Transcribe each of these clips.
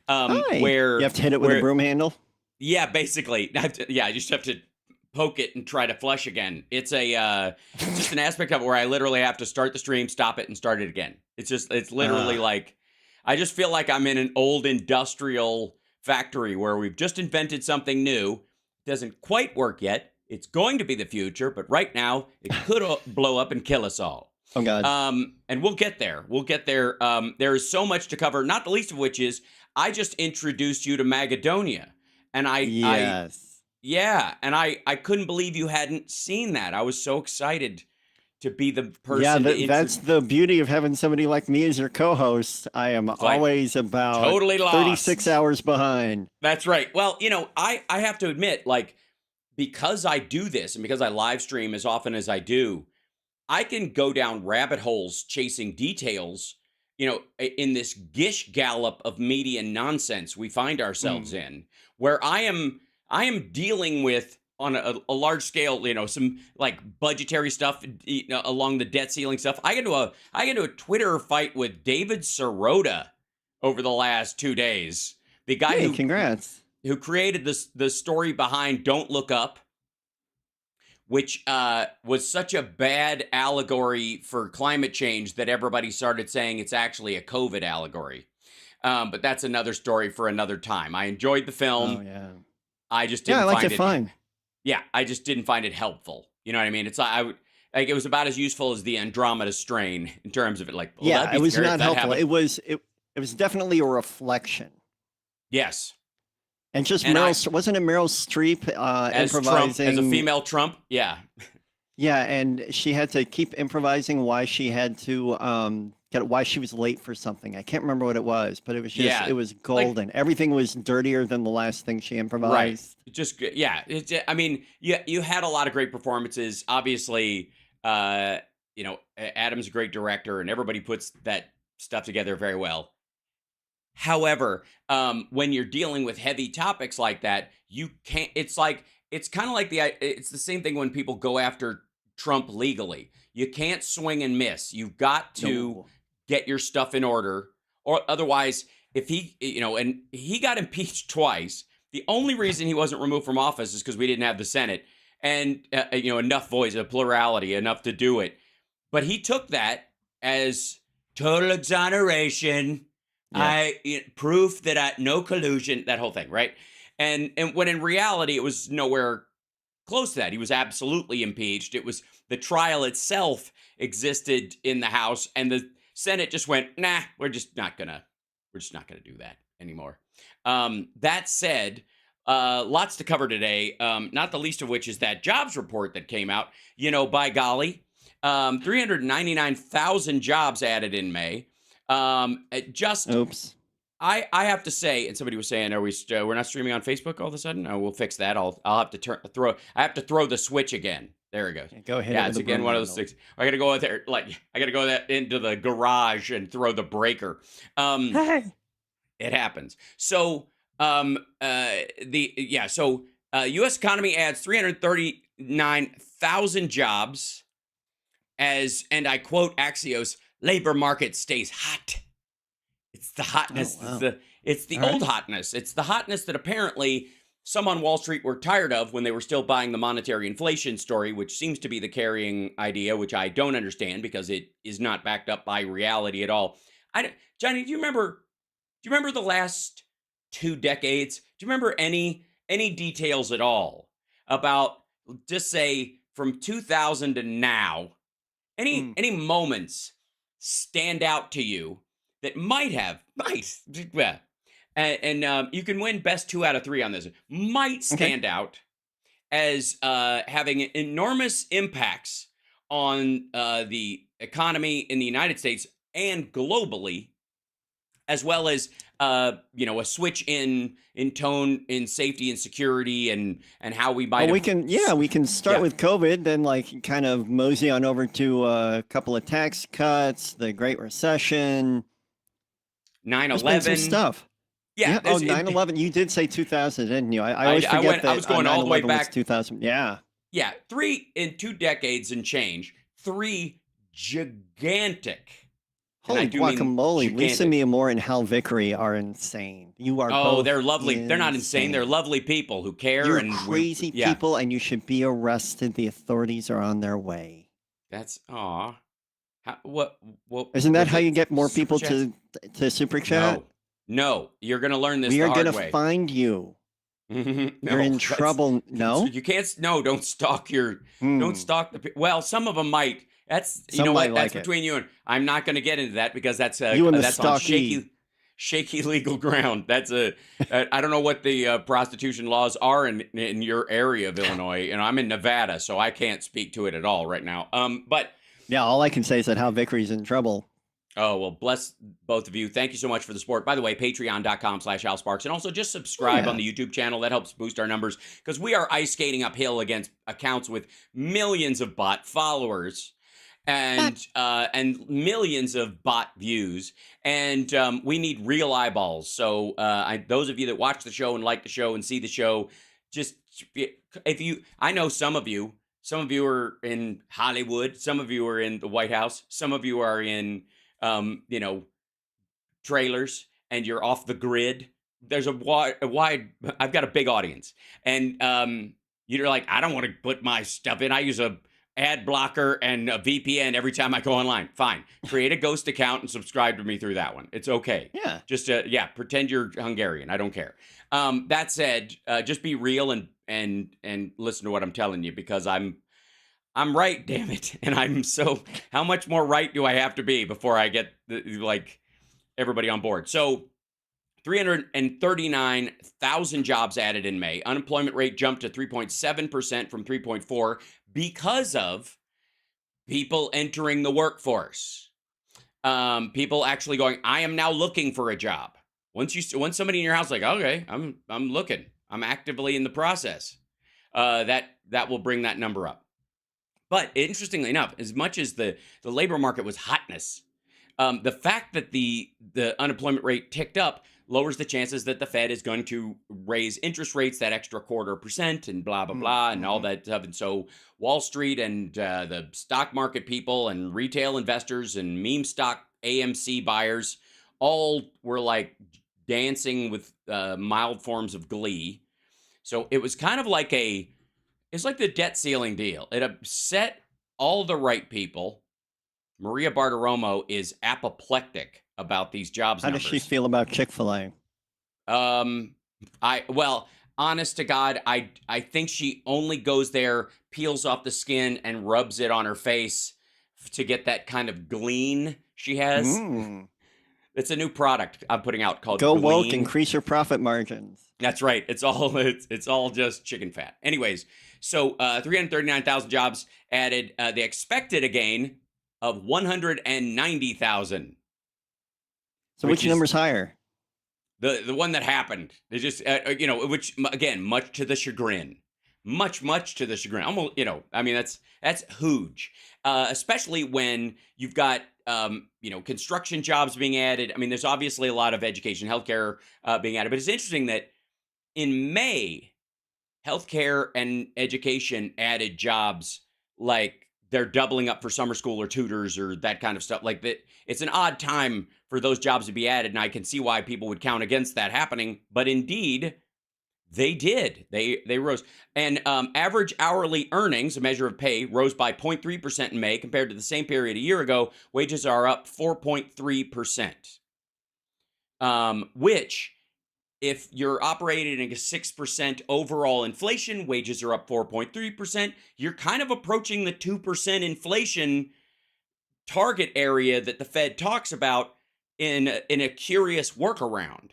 Hi. where You have to hit it with a where broom handle? yeah, basically, I just have to poke it and try to flush again. It's just an aspect of it where I literally have to start the stream, stop it, and start it again. It's literally Ah. like I just feel like I'm in an old industrial factory where we've just invented something new. Doesn't quite work yet. It's going to be the future, but right now it could blow up and kill us all. Oh, God. And we'll get there. We'll get there. There is so much to cover, not the least of which is I just introduced you to Magadonia. And Yes. yeah, and I couldn't believe you hadn't seen that. I was so excited to be the Yeah, person to that's the beauty of having somebody like me as your co-host. I am like always about totally 36 lost. hours behind. That's right. Well, I have to admit, like, because I do this and because I live stream as often as I do, I can go down rabbit holes chasing details, in this gish gallop of media nonsense we find ourselves Mm. in, where I am dealing with on a large scale, some like budgetary stuff, along the debt ceiling stuff. I get into a Twitter fight with David Sirota over the last 2 days. The guy Hey, who congrats. who created the story behind Don't Look Up, which was such a bad allegory for climate change that everybody started saying it's actually a COVID allegory. But that's another story for another time. I enjoyed the Oh, film. yeah. I just Yeah, I didn't liked find it it. fine. Yeah, I just didn't find it helpful. You know what I mean? It's like it was about as useful as the Andromeda strain in terms of it. Like, well, that'd Yeah, be it was scary if not that helpful. happened. It was definitely a reflection. Yes, And just and Wasn't it Meryl Streep as Trump, as a improvising? female Trump, yeah, Yeah, and she had to keep improvising why she had to why she was late for something. I can't remember what it was, but yeah, it was like golden. Everything was dirtier than the last thing she right. improvised. Just yeah. I mean, you had a lot of great performances. Obviously, Adam's a great director, and everybody puts that stuff together very well. However, when you're dealing with heavy topics like that, you can't. It's kind of like it's the same thing when people go after Trump legally. You can't swing and miss. You've got to No. get your stuff in order, or otherwise, if and he got impeached twice. The only reason he wasn't removed from office is because we didn't have the Senate and enough voice, a plurality enough to do it. But he took that as total exoneration. Yeah. Proof that no collusion, that whole thing, right? And when in reality it was nowhere close to that. He was absolutely impeached. It was the trial itself existed in the House, and the Senate just went, nah, we're just not gonna do that anymore. That said, lots to cover today. Not the least of which is that jobs report that came out. By golly, 399,000 jobs added in May. Oops. I have to say, and somebody was saying, we're not streaming on Facebook all of a sudden? Oh, we'll fix that. I'll have to I have to throw the switch again. There we go. Yeah, go ahead. Yeah, it's again one of those things. I got to go there, I got to go into the garage and throw the breaker. Hey. It happens. So, U.S. economy adds 339,000 jobs and I quote Axios, labor market stays hot. It's the hotness. Oh, wow. It's the All old right. hotness. It's the hotness that apparently some on Wall Street were tired of when they were still buying the monetary inflation story, which seems to be the carrying idea, which I don't understand because it is not backed up by reality at all. Johnny, do you remember the last 2 decades? Do you remember any details at all about, just say, from 2000 to now? Any moments stand out to you that and you can win best 2 out of 3 on this, might stand out as having enormous impacts on the economy in the United States and globally, as well as a switch in tone in safety and security and how we might. We can start with COVID, then kind of mosey on over to a couple of tax cuts, the Great Recession, 9/11, some stuff. Yeah. Oh, 9/11. You did say 2000, didn't you? I always forget that. I was going all the way back. 2000. Yeah. Yeah. 3 in 2 decades and change. 3 gigantic And I Holy do mean guacamole. Lisa gigantic. Miyamura and Hal Vickery are insane. You are Oh, both they're lovely. They're not insane. They're insane. lovely people who care. You're And crazy yeah, people and you should be arrested. The authorities are on their way. that's, aw. What Isn't that was how it? you get more Super people chats? to super chat? No, no, you're going to learn this We the are going hard to way. find you. You're No, in trouble. No? you can't, no, don't stalk don't Hmm. stalk well, some of them might. That's, you Some know might what? That's like it. between you and I'm not going to get into that because that's You and the that's on stalky. shaky legal ground. That's I don't know what the prostitution laws are in your area of Illinois, and I'm in Nevada, so I can't speak to it at all right now. But Yeah, all I can say is that Hal Vickery's in trouble. oh, well, bless both of you. Thank you so much for the support. By the way, patreon.com/HalSparks. And also just subscribe on the YouTube channel. That helps boost our numbers because we are ice skating uphill against accounts with millions of bot followers and millions of bot views. And we need real eyeballs. So those of you that watch the show and like the show and see the show, just I know some of you are in Hollywood. Some of you are in the White House. Some of you are in trailers, and you're off the grid. There's a wide I've got a big audience, and you're like, I don't want to put my stuff in. I use a ad blocker and a VPN every time I go online. Fine, create a ghost account and subscribe to me through that one. It's okay. Yeah. Just pretend you're Hungarian. I don't care. That said, just be real and listen to what I'm telling you, because I'm right, damn it. And how much more right do I have to be before I get everybody on board? So 339,000 jobs added in May. Unemployment rate jumped to 3.7% from 3.4 because of people entering the workforce. People actually going, I am now looking for a job. Once somebody in your house like, okay, I'm looking. I'm actively in the process. That will bring that number up. But interestingly enough, as much as the labor market was hotness, the fact that the unemployment rate ticked up lowers the chances that the Fed is going to raise interest rates that extra 0.25% and blah, blah, blah, and all that stuff. And so Wall Street and the stock market people and retail investors and meme stock AMC buyers all were like dancing with mild forms of glee. So it was kind of like it's like the debt ceiling deal. It upset all the right people. Maria Bartiromo is apoplectic about these jobs How numbers. does she feel about Chick-fil-A? Honest to God, I think she only goes there, peels off the skin, and rubs it on her face to get that kind of gleam she has. It's a new product I'm putting out called Go Glean. woke, increase your profit margins. That's right. It's all just chicken fat. Anyways, so 339,000 jobs added. They expected a gain of 190,000. So which number's higher? The one that happened. They just which again, much to the chagrin. Much to the chagrin. Almost, I mean, that's huge. Especially when you've got construction jobs being added. I mean, there's obviously a lot of education, healthcare being added, but it's interesting that in May, healthcare and education added jobs like they're doubling up for summer school or tutors or that kind of stuff. Like that, it's an odd time for those jobs to be added, and I can see why people would count against that happening. But indeed, they did. They rose. And average hourly earnings, a measure of pay, rose by 0.3% in May compared to the same period a year ago. Wages are up 4.3%, which, if you're operating at a 6% overall inflation, wages are up 4.3%. You're kind of approaching the 2% inflation target area that the Fed talks about in a curious workaround.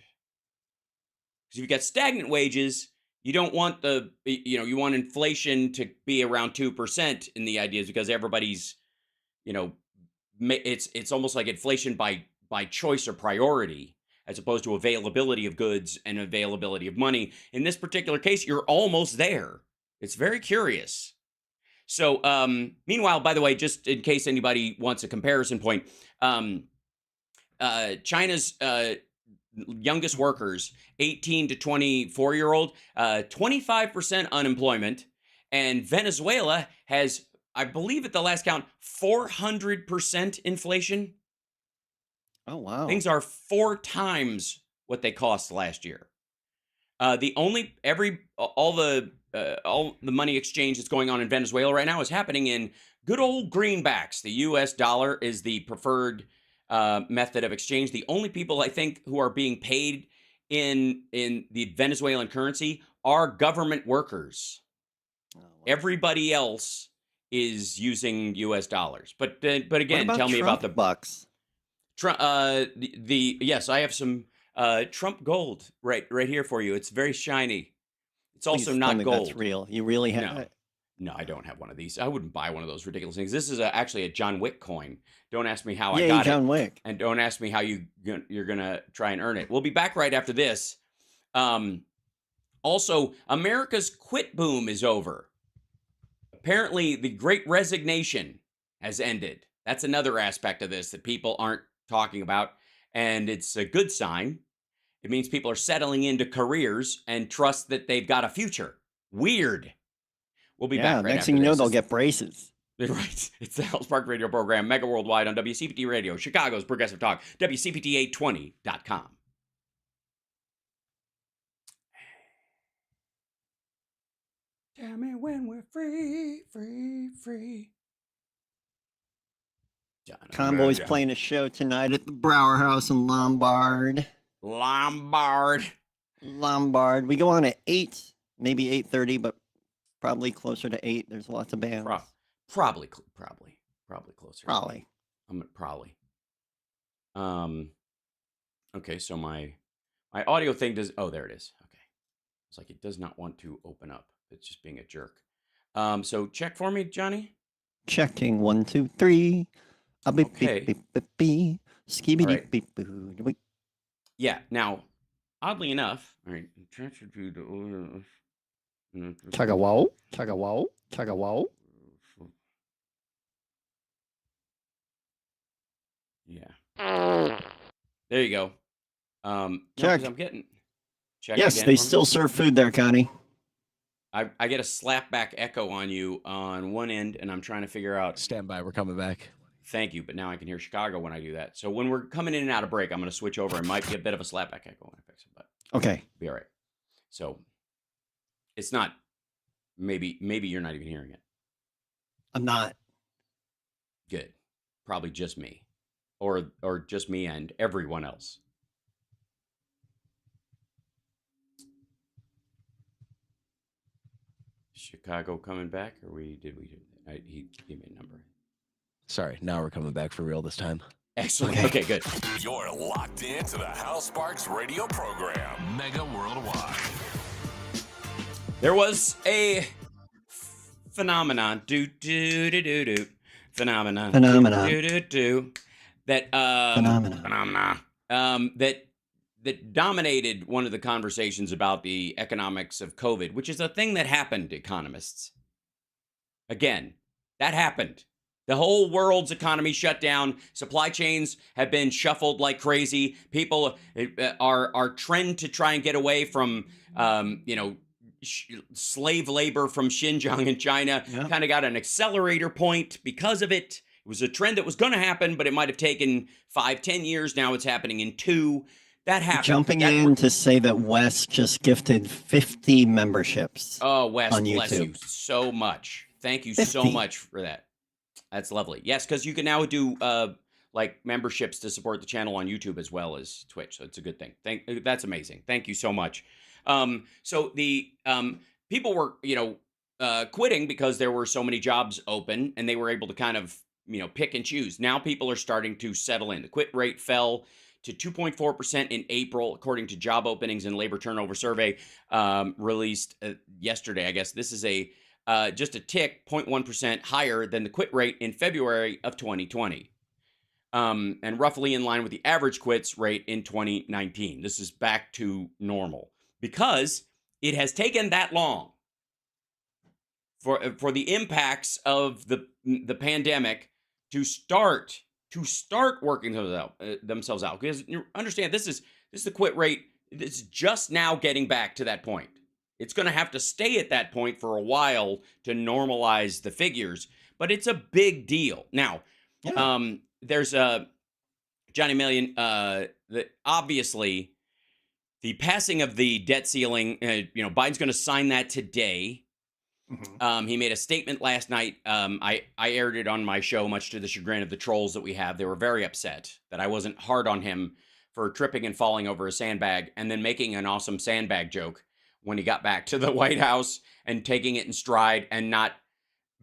Because if you've got stagnant wages, you don't want you want inflation to be around 2% in the ideas, because everybody's, it's almost like inflation by choice or priority, as opposed to availability of goods and availability of money. In this particular case, you're almost there. It's very curious. So, meanwhile, by the way, just in case anybody wants a comparison point, China's youngest workers, 18 to 24-year-old, 25% unemployment, and Venezuela has, I believe at the last count, 400% inflation. Oh, wow. Things are 4 times what they cost last year. The only all the money exchange that's going on in Venezuela right now is happening in good old greenbacks. The U.S. dollar is the preferred method of exchange. The only people I think who are being paid in the Venezuelan currency are government workers. Oh, wow. Everybody else is using U.S. dollars. But What again, about tell me about Trump bucks? yes, I have some Trump gold right here for you. It's very shiny. It's also Please tell not me that's gold. real. You really have No, it? no, I don't have one of these. I wouldn't buy one of those ridiculous things. This is actually a John Wick coin. Don't ask me how I Yay, got it, John Wick. and don't ask me how you're gonna try and earn it. We'll be back right after this. Also, America's quit boom is over. Apparently, the Great Resignation has ended. That's another aspect of this that people aren't talking about, and it's a good sign. It means people are settling into careers and trust that they've got a future. Weird. We'll be Yeah, back right next after thing you know, this. they'll get braces. Right. It's the Hell Spark Radio program, Mega Worldwide on WCPT Radio, Chicago's Progressive Talk, WCPT820.com. Tell me when we're free, free, free. Convoy's playing a show tonight at the Brower House in Lombard. Lombard. We go on at 8, maybe 8:30, but probably closer to 8. There's lots of bands. Probably closer. Probably. Probably. Okay, so my audio thing does. Oh, there it is. Okay, it's like it does not want to open up. It's just being a jerk. So check for me, Johnny. Checking 1, 2, 3. A beep, Okay. beep, beep, beep, beep. Skibby All right. beep, boo. Yeah. Now, oddly enough, all right. Chugga wow, chugga wow, chugga wow. Yeah. There you go. No, 'cause Check. I'm getting. Check Yes, again they for me. still serve food there, Connie. I get a slapback echo on you on one end, and I'm trying to figure out. Stand by, we're coming back. Thank you, but now I can hear Chicago when I do that. So when we're coming in and out of break, I'm going to switch over. It might be a bit of a slapback echo when I fix it, but Okay. be all right. So it's not. Maybe you're not even hearing it. I'm not. Good. Probably just me, or just me and everyone else. Chicago coming back, or he gave me a number. Sorry, now we're coming back for real this time. Excellent. Okay, good. You're locked into the Hal Sparks radio program, Mega Worldwide. There was a phenomenon. Phenomenon. That that dominated one of the conversations about the economics of COVID, which is a thing that happened, economists. Again, that happened. The whole world's economy shut down. Supply chains have been shuffled like crazy. People are trend to try and get away from, slave labor from Xinjiang in China. Yeah. Kind of got an accelerator point because of it. It was a trend that was going to happen, but it might have taken 5-10 years. Now it's happening in 2. That happened. Jumping in to say that Wes just gifted 50 memberships. Oh, Wes, on bless YouTube. you so much. Thank you 50. so much for that. That's lovely. Yes, because you can now do like memberships to support the channel on YouTube as well as Twitch. So it's a good thing. That's amazing. Thank you so much. So the people were, quitting because there were so many jobs open, and they were able to kind of, pick and choose. Now people are starting to settle in. The quit rate fell to 2.4% in April, according to job openings and labor turnover survey released yesterday. I guess this is just a tick, 0.1% higher than the quit rate in February of 2020. And roughly in line with the average quits rate in 2019. This is back to normal because it has taken that long for the impacts of the pandemic to start working themselves out. Because you understand, this is the quit rate. It's just now getting back to that point. It's going to have to stay at that point for a while to normalize the figures, but it's a big deal. Now, Yeah. there's a Johnny Million, obviously the passing of the debt ceiling, Biden's going to sign that today. He made a statement last night. I aired it on my show, much to the chagrin of the trolls that we have. They were very upset that I wasn't hard on him for tripping and falling over a sandbag and then making an awesome sandbag joke when he got back to the White House and taking it in stride and not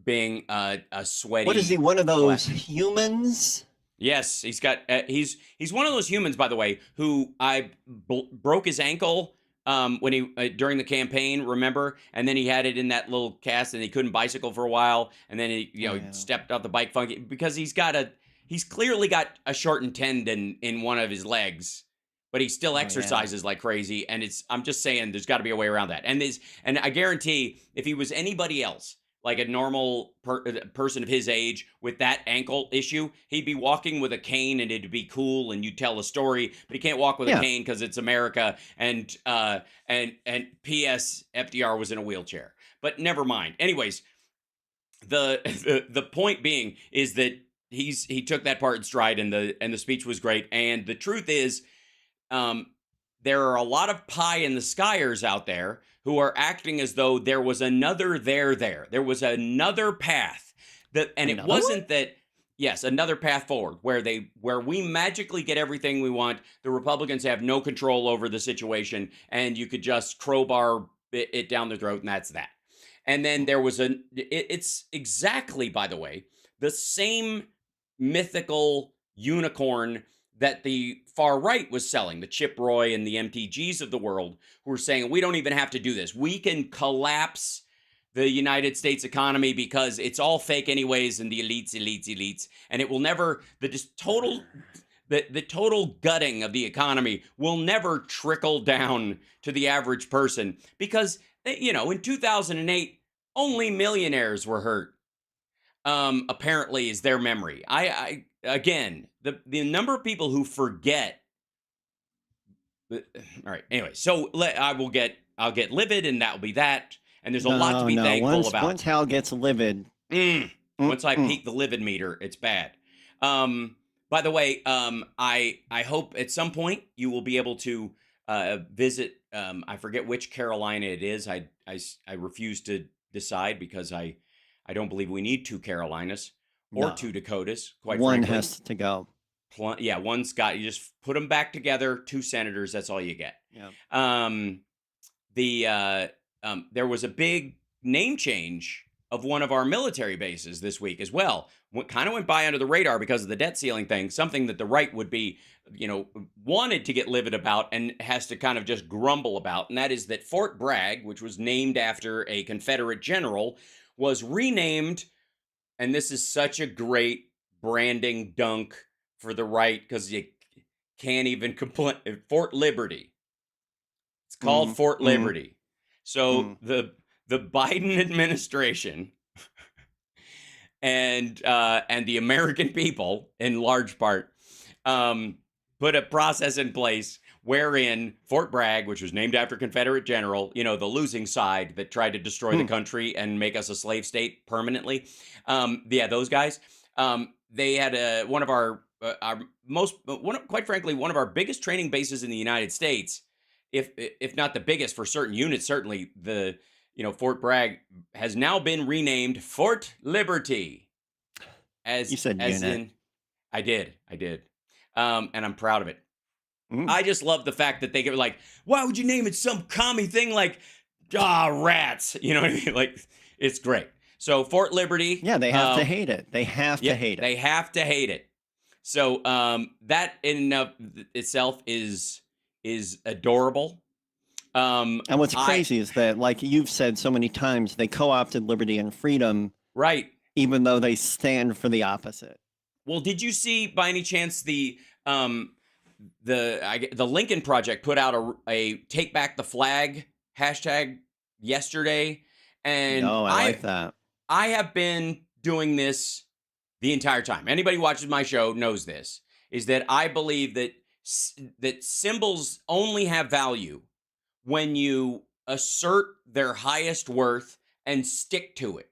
being a sweaty. What is he, one of those humans? Yes, he's got. He's one of those humans, by the way, who broke his ankle when he during the campaign. Remember, and then he had it in that little cast, and he couldn't bicycle for a while, and then he stepped off the bike funky because he's clearly got a shortened tendon in one of his legs, but he still exercises like crazy. And I'm just saying, there's got to be a way around that. And I guarantee, if he was anybody else, like a normal person of his age with that ankle issue, he'd be walking with a cane and it'd be cool and you'd tell a story, but he can't walk with a cane because it's America. And P.S. FDR was in a wheelchair, but never mind. Anyways, the point being is that he took that part in stride and the speech was great. And the truth is, there are a lot of pie in the skyers out there who are acting as though there was another there. There was another path it wasn't that. Yes, another path forward where we magically get everything we want. The Republicans have no control over the situation, and you could just crowbar it down their throat, and that's that. And then there was it's exactly, by the way, the same mythical unicorn that the far right was selling, the Chip Roy and the MTGs of the world, who were saying, we don't even have to do this. We can collapse the United States economy because it's all fake anyways, and the elites, and it will never, the total gutting of the economy will never trickle down to the average person because, in 2008, only millionaires were hurt. Apparently is their memory. Again, the number of people who forget. All right. Anyway, so I'll get livid, and that'll be that. And there's a lot to be thankful about. Once Hal gets livid, once I peak the livid meter, it's bad. By the way, I hope at some point you will be able to visit. I forget which Carolina it is. I refuse to decide because I don't believe we need two Carolinas or two Dakotas. Quite one frankly. has to go. One's got, you just put them back together. 2 senators. That's all you get. Yeah. There was a big name change of one of our military bases this week as well. What kind of went by under the radar because of the debt ceiling thing, something that the right would be, wanted to get livid about and has to kind of just grumble about. And that is that Fort Bragg, which was named after a Confederate general, was renamed. And this is such a great branding dunk for the right because you can't even complain. Fort Liberty. It's called Fort Liberty. So the Biden administration and the American people, in large part, put a process in place wherein Fort Bragg, which was named after a Confederate general, the losing side that tried to destroy the country and make us a slave state permanently. Those guys. They had one of our quite frankly, one of our biggest training bases in the United States. If not the biggest for certain units, certainly Fort Bragg has now been renamed Fort Liberty. As you said, unit. I did, and I'm proud of it. I just love the fact that they get like, why would you name it some commie thing like rats? You know what I mean? Like, it's great. So Fort Liberty. Yeah, they have to hate it. They have to hate it. They have to hate it. So that in and of itself is adorable. And what's crazy is that, like you've said so many times, they co-opted liberty and freedom, right? Even though they stand for the opposite. Well, did you see by any chance the Lincoln Project put out a Take Back the Flag hashtag yesterday? And no, I like that. I have been doing this the entire time. Anybody who watches my show knows this, is that I believe that symbols only have value when you assert their highest worth and stick to it.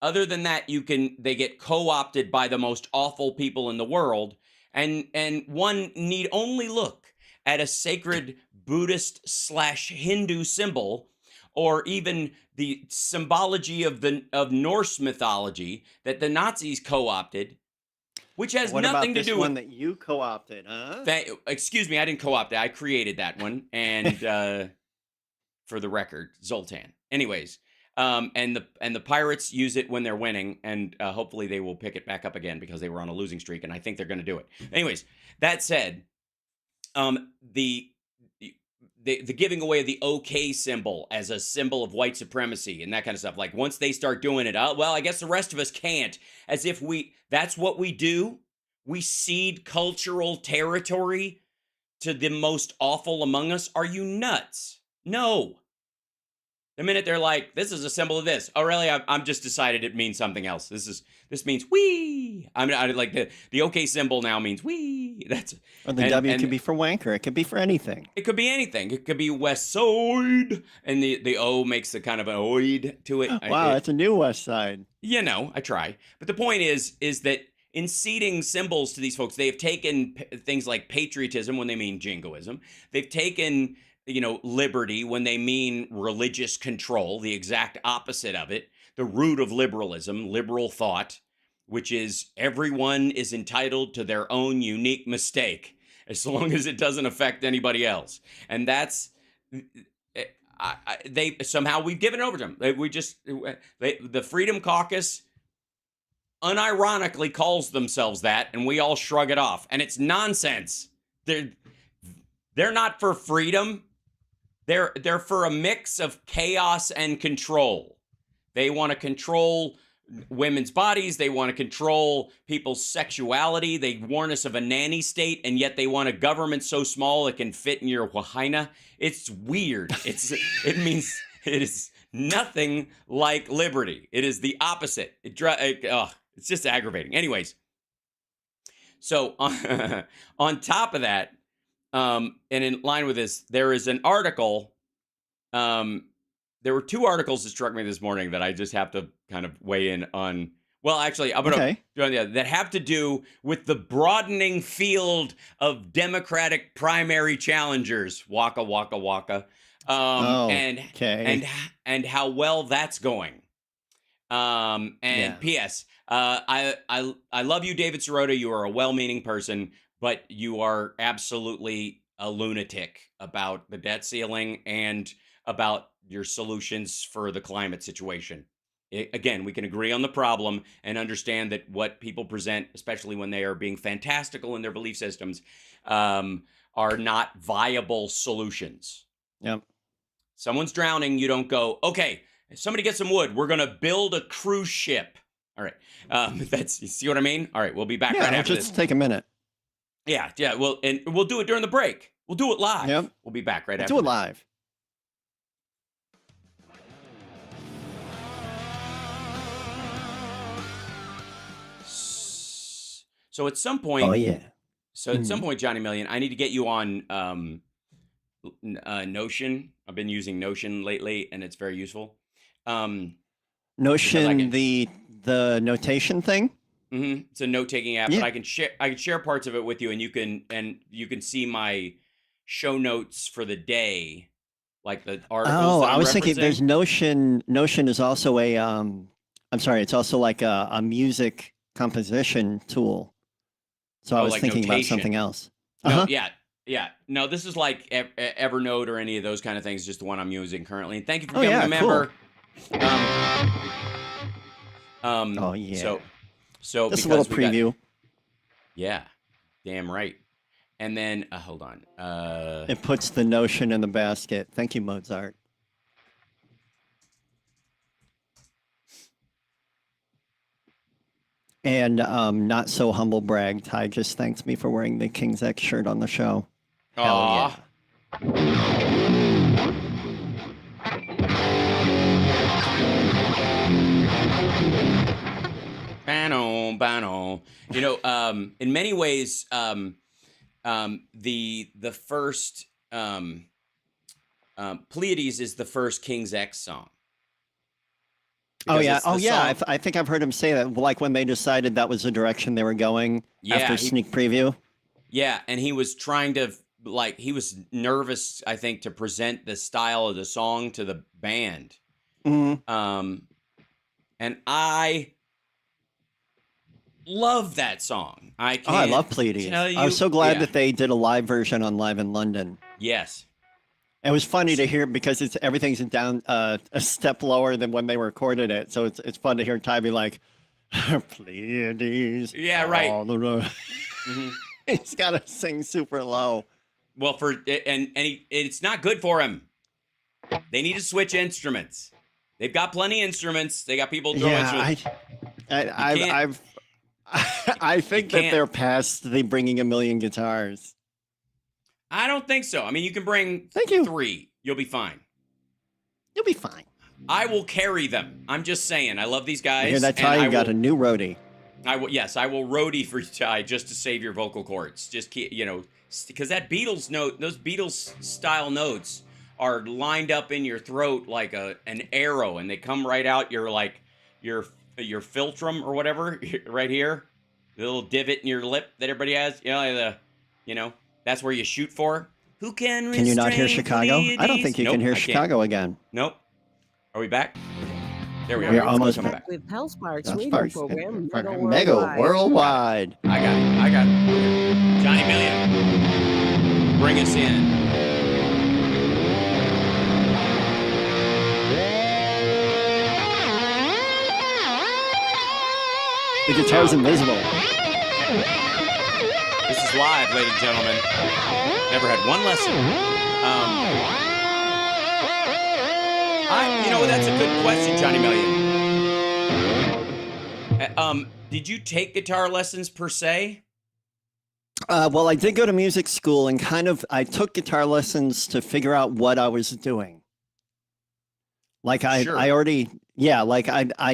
Other than that, they get co-opted by the most awful people in the world, And one need only look at a sacred Buddhist/Hindu symbol, or even the symbology of Norse mythology that the Nazis co-opted, which has What nothing about to this do one with. that you co-opted, huh? Excuse me, I didn't co-opt it. I created that one, and for the record, Zoltan. Anyways, and the Pirates use it when they're winning, and hopefully they will pick it back up again because they were on a losing streak, and I think they're going to do it. Anyways, that said, the giving away of the OK symbol as a symbol of white supremacy and that kind of stuff. Like once they start doing it, well, I guess the rest of us can't. As if that's what we do. We cede cultural territory to the most awful among us. Are you nuts? No. The minute they're like, this is a symbol of this. Oh, really? I'm just decided it means something else. This means we. I like the OK symbol now means we. Or the W could be for wanker. It could be for anything. It could be anything. It could be West Side, and the O makes a kind of an oid to it. Wow, that's a new West Side. I try. But the point is that in ceding symbols to these folks, they have taken things like patriotism when they mean jingoism. They've taken liberty when they mean religious control, the exact opposite of it, the root of liberalism, liberal thought, which is everyone is entitled to their own unique mistake as long as it doesn't affect anybody else. And that's, somehow we've given it over to them. The Freedom Caucus unironically calls themselves that, and we all shrug it off. And it's nonsense. They're not for freedom. They're for a mix of chaos and control. They want to control women's bodies. They want to control people's sexuality. They warn us of a nanny state, and yet they want a government so small it can fit in your vagina. It's weird. It means it is nothing like liberty. It is the opposite. It's just aggravating. Anyways, so on top of that, and in line with this, there is an article. There were two articles that struck me this morning that I just have to kind of weigh in on. Well, actually, I'm going to that have to do with the broadening field of Democratic primary challengers. Waka waka waka. And how well that's going. P.S. I love you, David Sirota. You are a well-meaning person, but you are absolutely a lunatic about the debt ceiling and about your solutions for the climate situation. Again, we can agree on the problem and understand that what people present, especially when they are being fantastical in their belief systems, are not viable solutions. Yep. Someone's drowning. You don't go, okay, somebody get some wood. We're going to build a cruise ship. All right. You see what I mean? All right. We'll be back right after this. Just take a minute. Yeah. Well, and we'll do it during the break. We'll do it live. Yep. We'll be back right after Do it this. live. So at some point, at some point, Johnny Million, I need to get you on Notion. I've been using Notion lately, and it's very useful. Notion, the notation thing. Mm-hmm. It's a note-taking app, but I can share parts of it with you, and you can see my show notes for the day, like the articles. Oh, that I'm I was thinking there's referencing. Notion is also a I'm sorry, it's also like a music composition tool. So I was like thinking about notation. something else. No, yeah. No, this is like Evernote or any of those kind of things. Just the one I'm using currently. And thank you for becoming a member. Cool. So just a little preview. Damn right. And then hold on. It puts the Notion in the basket. Thank you, Mozart. And not so humble brag. Ty just thanked me for wearing the King's X shirt on the show. Hell yeah. Bano. In many ways, the first Pleiades is the first King's X song. I think I've heard him say that, like when they decided that was the direction they were going after sneak preview. Yeah, and he was trying to he was nervous, I think, to present the style of the song to the band. Mhm. And I love that song. I Oh, I can't love Pleiades. tell you. I was so glad Yeah. that they did a live version on Live in London. Yes. It was funny to hear because everything's down a step lower than when they recorded it. So it's fun to hear Ty be like, Pleiades. Yeah, right. all the road." Mhm. He's got to sing super low. Well, it's not good for him. They need to switch instruments. They've got plenty of instruments. They got people throwing instruments. I think that can't. they're past the bringing a million guitars. I don't think so. I mean, you can bring Thank you. 3. You'll be fine. You'll be fine. I will carry them. I'm just saying. I love these guys. I hear that Ty got a new roadie. Yes, I will roadie for you, Ty, just to save your vocal cords. Just keep, because that Beatles note, those Beatles style notes are lined up in your throat like an arrow, and they come right out your philtrum or whatever right here, the little divot in your lip that everybody has. That's where you shoot for. Who can? Can you not hear restrain Chicago? I don't Pleiades? think you Nope, can hear I can't. Chicago again. Nope. Are we back? There we are. We're almost Coming back. With Hell Sparks That's radio Sparks. program, Mega Worldwide. I got it. Johnny Million, bring us in. The guitar's invisible. This is live, ladies and gentlemen. Never had one lesson. That's a good question, Johnny Million. Did you take guitar lessons per se? Well, I did go to music school and I took guitar lessons to figure out what I was doing. Sure. I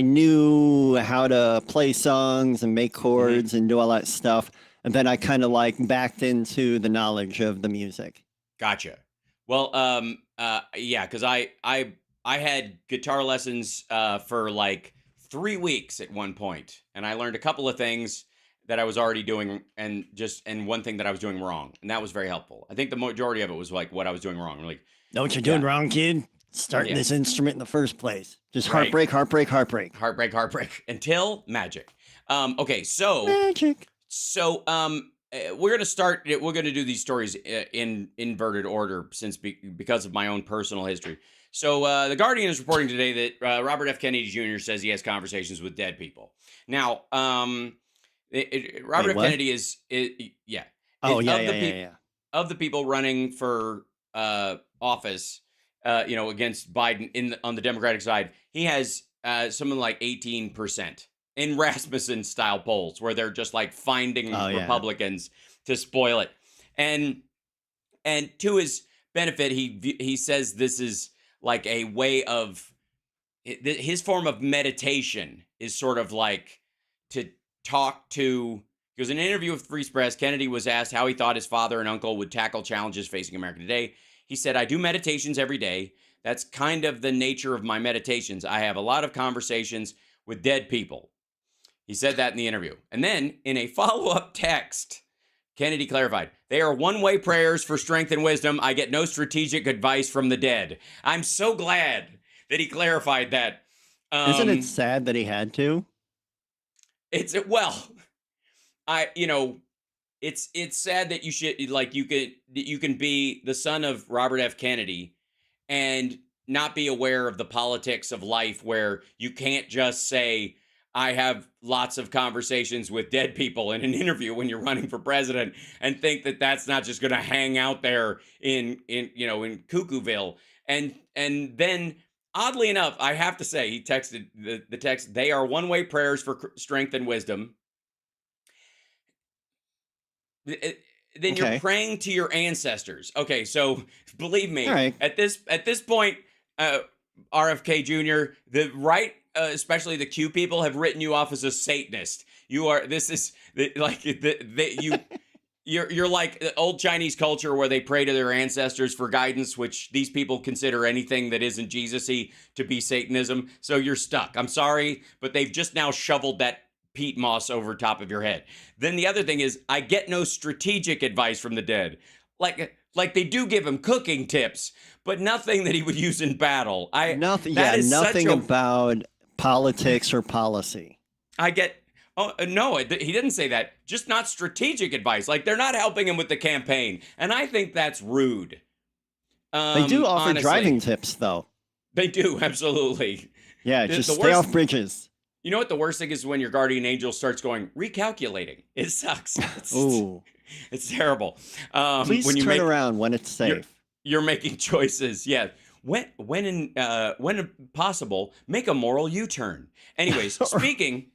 knew how to play songs and make chords and do all that stuff. And then I kind of backed into the knowledge of the music. Gotcha. Well, because I had guitar lessons for 3 weeks at one point, and I learned a couple of things that I was already doing, and one thing that I was doing wrong, and that was very helpful. I think the majority of it was what I was doing wrong. Know what you're doing wrong, kid? Starting this instrument in the first place. Just Right. heartbreak. Heartbreak until magic. Okay, so Magic. So we're gonna start. We're gonna do these stories in inverted order, because of my own personal history. So the Guardian is reporting today that Robert F. Kennedy Jr. says he has conversations with dead people. Now, Robert F. what? Kennedy is of the people running for office, against Biden on the Democratic side. He has something like 18%. In Rasmussen style polls, where they're just finding Republicans to spoil it, and to his benefit, he says this is a way of his form of meditation is sort of to talk to. Because in an interview with Free Press, Kennedy was asked how he thought his father and uncle would tackle challenges facing America today. He said, "I do meditations every day. That's kind of the nature of my meditations. I have a lot of conversations with dead people." He said that in the interview. And then in a follow-up text, Kennedy clarified, "They are one-way prayers for strength and wisdom. I get no strategic advice from the dead." I'm so glad that he clarified that. Isn't it sad that he had to? It's sad that you should you can be the son of Robert F. Kennedy and not be aware of the politics of life, where you can't just say, "I have lots of conversations with dead people" in an interview when you're running for president, and think that that's not just going to hang out there in Cuckooville. And then, oddly enough, I have to say, he texted the text, "They are one-way prayers for strength and wisdom." Then you're praying to your ancestors. Okay, so believe me, right. at this point, RFK Jr., the right, especially the Q people, have written you off as a Satanist. You are. This is you're like the old Chinese culture where they pray to their ancestors for guidance, which these people consider anything that isn't Jesus-y to be Satanism. So you're stuck. I'm sorry, but they've just now shoveled that peat moss over top of your head. Then the other thing is, I get no strategic advice from the dead. Like they do give him cooking tips, but nothing that he would use in battle. Nothing. That Yeah, is nothing such a, about politics or policy. I get. Oh no, he didn't say that. Just not strategic advice. Like they're not helping him with the campaign, and I think that's rude. They do offer honestly. driving tips, though. They do, absolutely. Yeah, The- just the stay worst- off bridges. You know what the worst thing is when your guardian angel starts going recalculating. It sucks. Ooh, It's terrible. please when you turn make, around when it's safe. You're making choices. Yeah. When possible, make a moral U-turn. Anyways, speaking.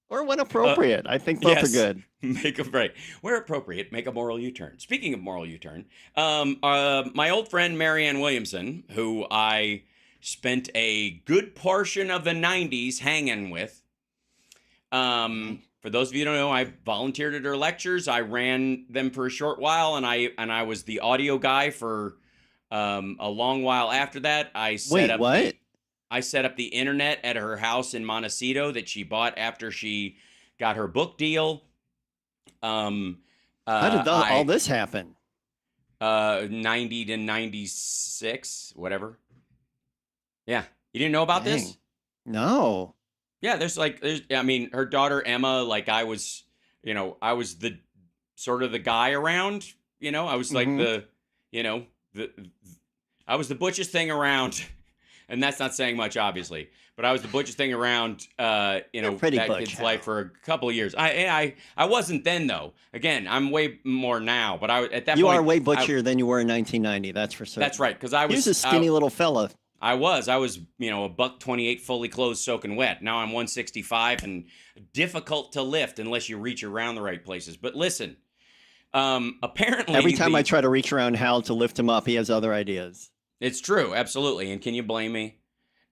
Or when appropriate. I think both yes. are good. Make a right where appropriate. Make a moral U-turn. Speaking of moral U-turn, my old friend Marianne Williamson, who I spent a good portion of the '90s hanging with. For those of you who don't know, I volunteered at her lectures. I ran them for a short while, and I was the audio guy for a long while after that. I set up the internet at her house in Montecito that she bought after she got her book deal. How did all this happen? 90 to 96, whatever. Yeah. You didn't know about this? Dang. No. Yeah, I mean, her daughter Emma, like I was the sort of the guy around, I was like I was the butchest thing around. And that's not saying much, obviously, but I was the butchest thing around, that kid's life for a couple of years. I wasn't then, though. Again, I'm way more now, but at that point. You are way butchier than you were in 1990, that's for certain. That's right, because I was. He was a skinny little fella. I was, a buck 28, fully clothed, soaking wet. Now I'm 165 and difficult to lift unless you reach around the right places. But listen, apparently. Every time I try to reach around Hal to lift him up, he has other ideas. It's true, absolutely. And can you blame me?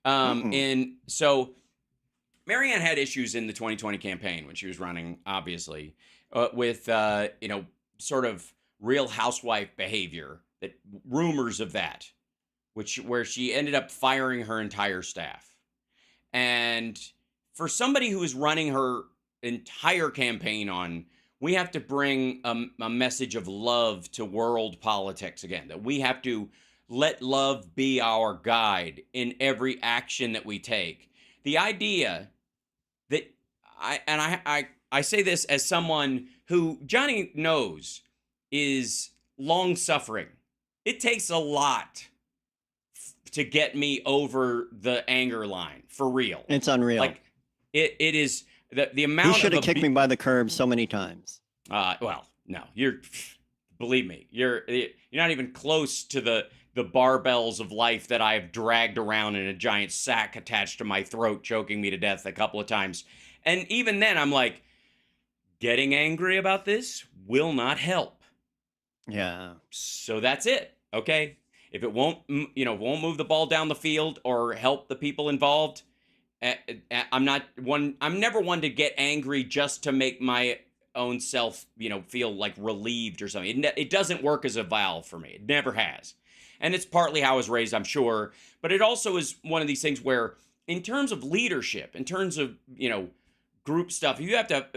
And so Marianne had issues in the 2020 campaign when she was running, obviously, with, sort of Real Housewife behavior, rumors of that, where she ended up firing her entire staff. And for somebody who is running her entire campaign on, we have to bring a message of love to world politics again, that we have to let love be our guide in every action that we take. The idea that I say this as someone who Johnny knows is long-suffering. It takes a lot to get me over the anger line, for real. It's unreal. Like, it is, the amount of... You should have kicked me by the curb so many times. Well, no, believe me, you're not even close to the barbells of life that I've dragged around in a giant sack attached to my throat, choking me to death a couple of times. And even then, I'm like, getting angry about this will not help. Yeah. So that's it, okay? If it won't move the ball down the field or help the people involved, I'm never one to get angry just to make my own self, feel like relieved or something. It doesn't work as a valve for me. It never has. And it's partly how I was raised, I'm sure. But it also is one of these things where, in terms of leadership, in terms of, group stuff, you have to have,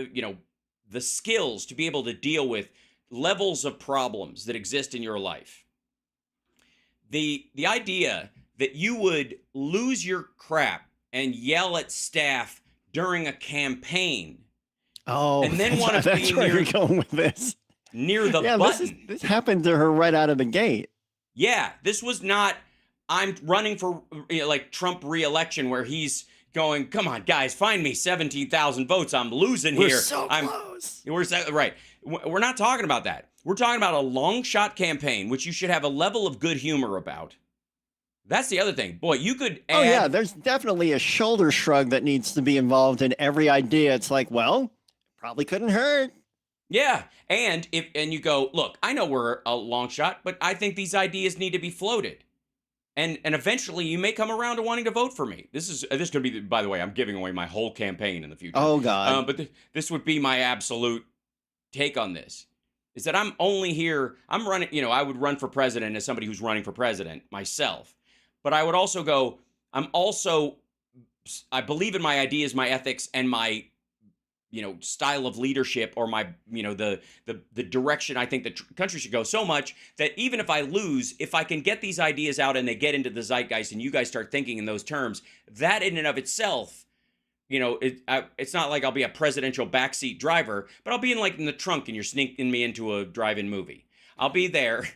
the skills to be able to deal with levels of problems that exist in your life. The idea that you would lose your crap and yell at staff during a campaign. Oh, and then want to be where you're going with this. Near the button. This happened to her right out of the gate. Yeah, this was not, I'm running for like Trump re-election where he's going, come on, guys, find me 17,000 votes. I'm losing here. We're so close. Right. We're not talking about that. We're talking about a long shot campaign, which you should have a level of good humor about. That's the other thing. Boy, you could add... Oh, yeah, there's definitely a shoulder shrug that needs to be involved in every idea. It's like, well, probably couldn't hurt. Yeah, and you go, look, I know we're a long shot, but I think these ideas need to be floated. And eventually you may come around to wanting to vote for me. This could be, by the way, I'm giving away my whole campaign in the future. Oh, God. But this would be my absolute take on this. Is that I'm only here, I'm running, I would run for president as somebody who's running for president myself. But I would also go, I believe in my ideas, my ethics, and my style of leadership or my, the direction I think the country should go so much that even if I lose, if I can get these ideas out and they get into the zeitgeist and you guys start thinking in those terms, that in and of itself, it's not like I'll be a presidential backseat driver, but I'll be in the trunk and you're sneaking me into a drive-in movie. I'll be there,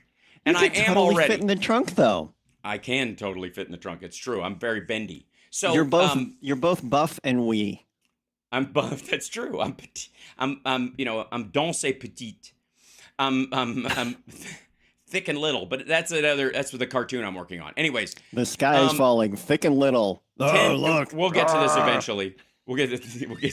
and I am totally already fit in the trunk, though. I can totally fit in the trunk. It's true. I'm very bendy. So you're both buff and wee. I'm buff. That's true. I'm petit. I'm dense et petite. I'm thick and little, but that's with the cartoon I'm working on. Anyways, the sky is falling, thick and little. Look. We'll get to this eventually.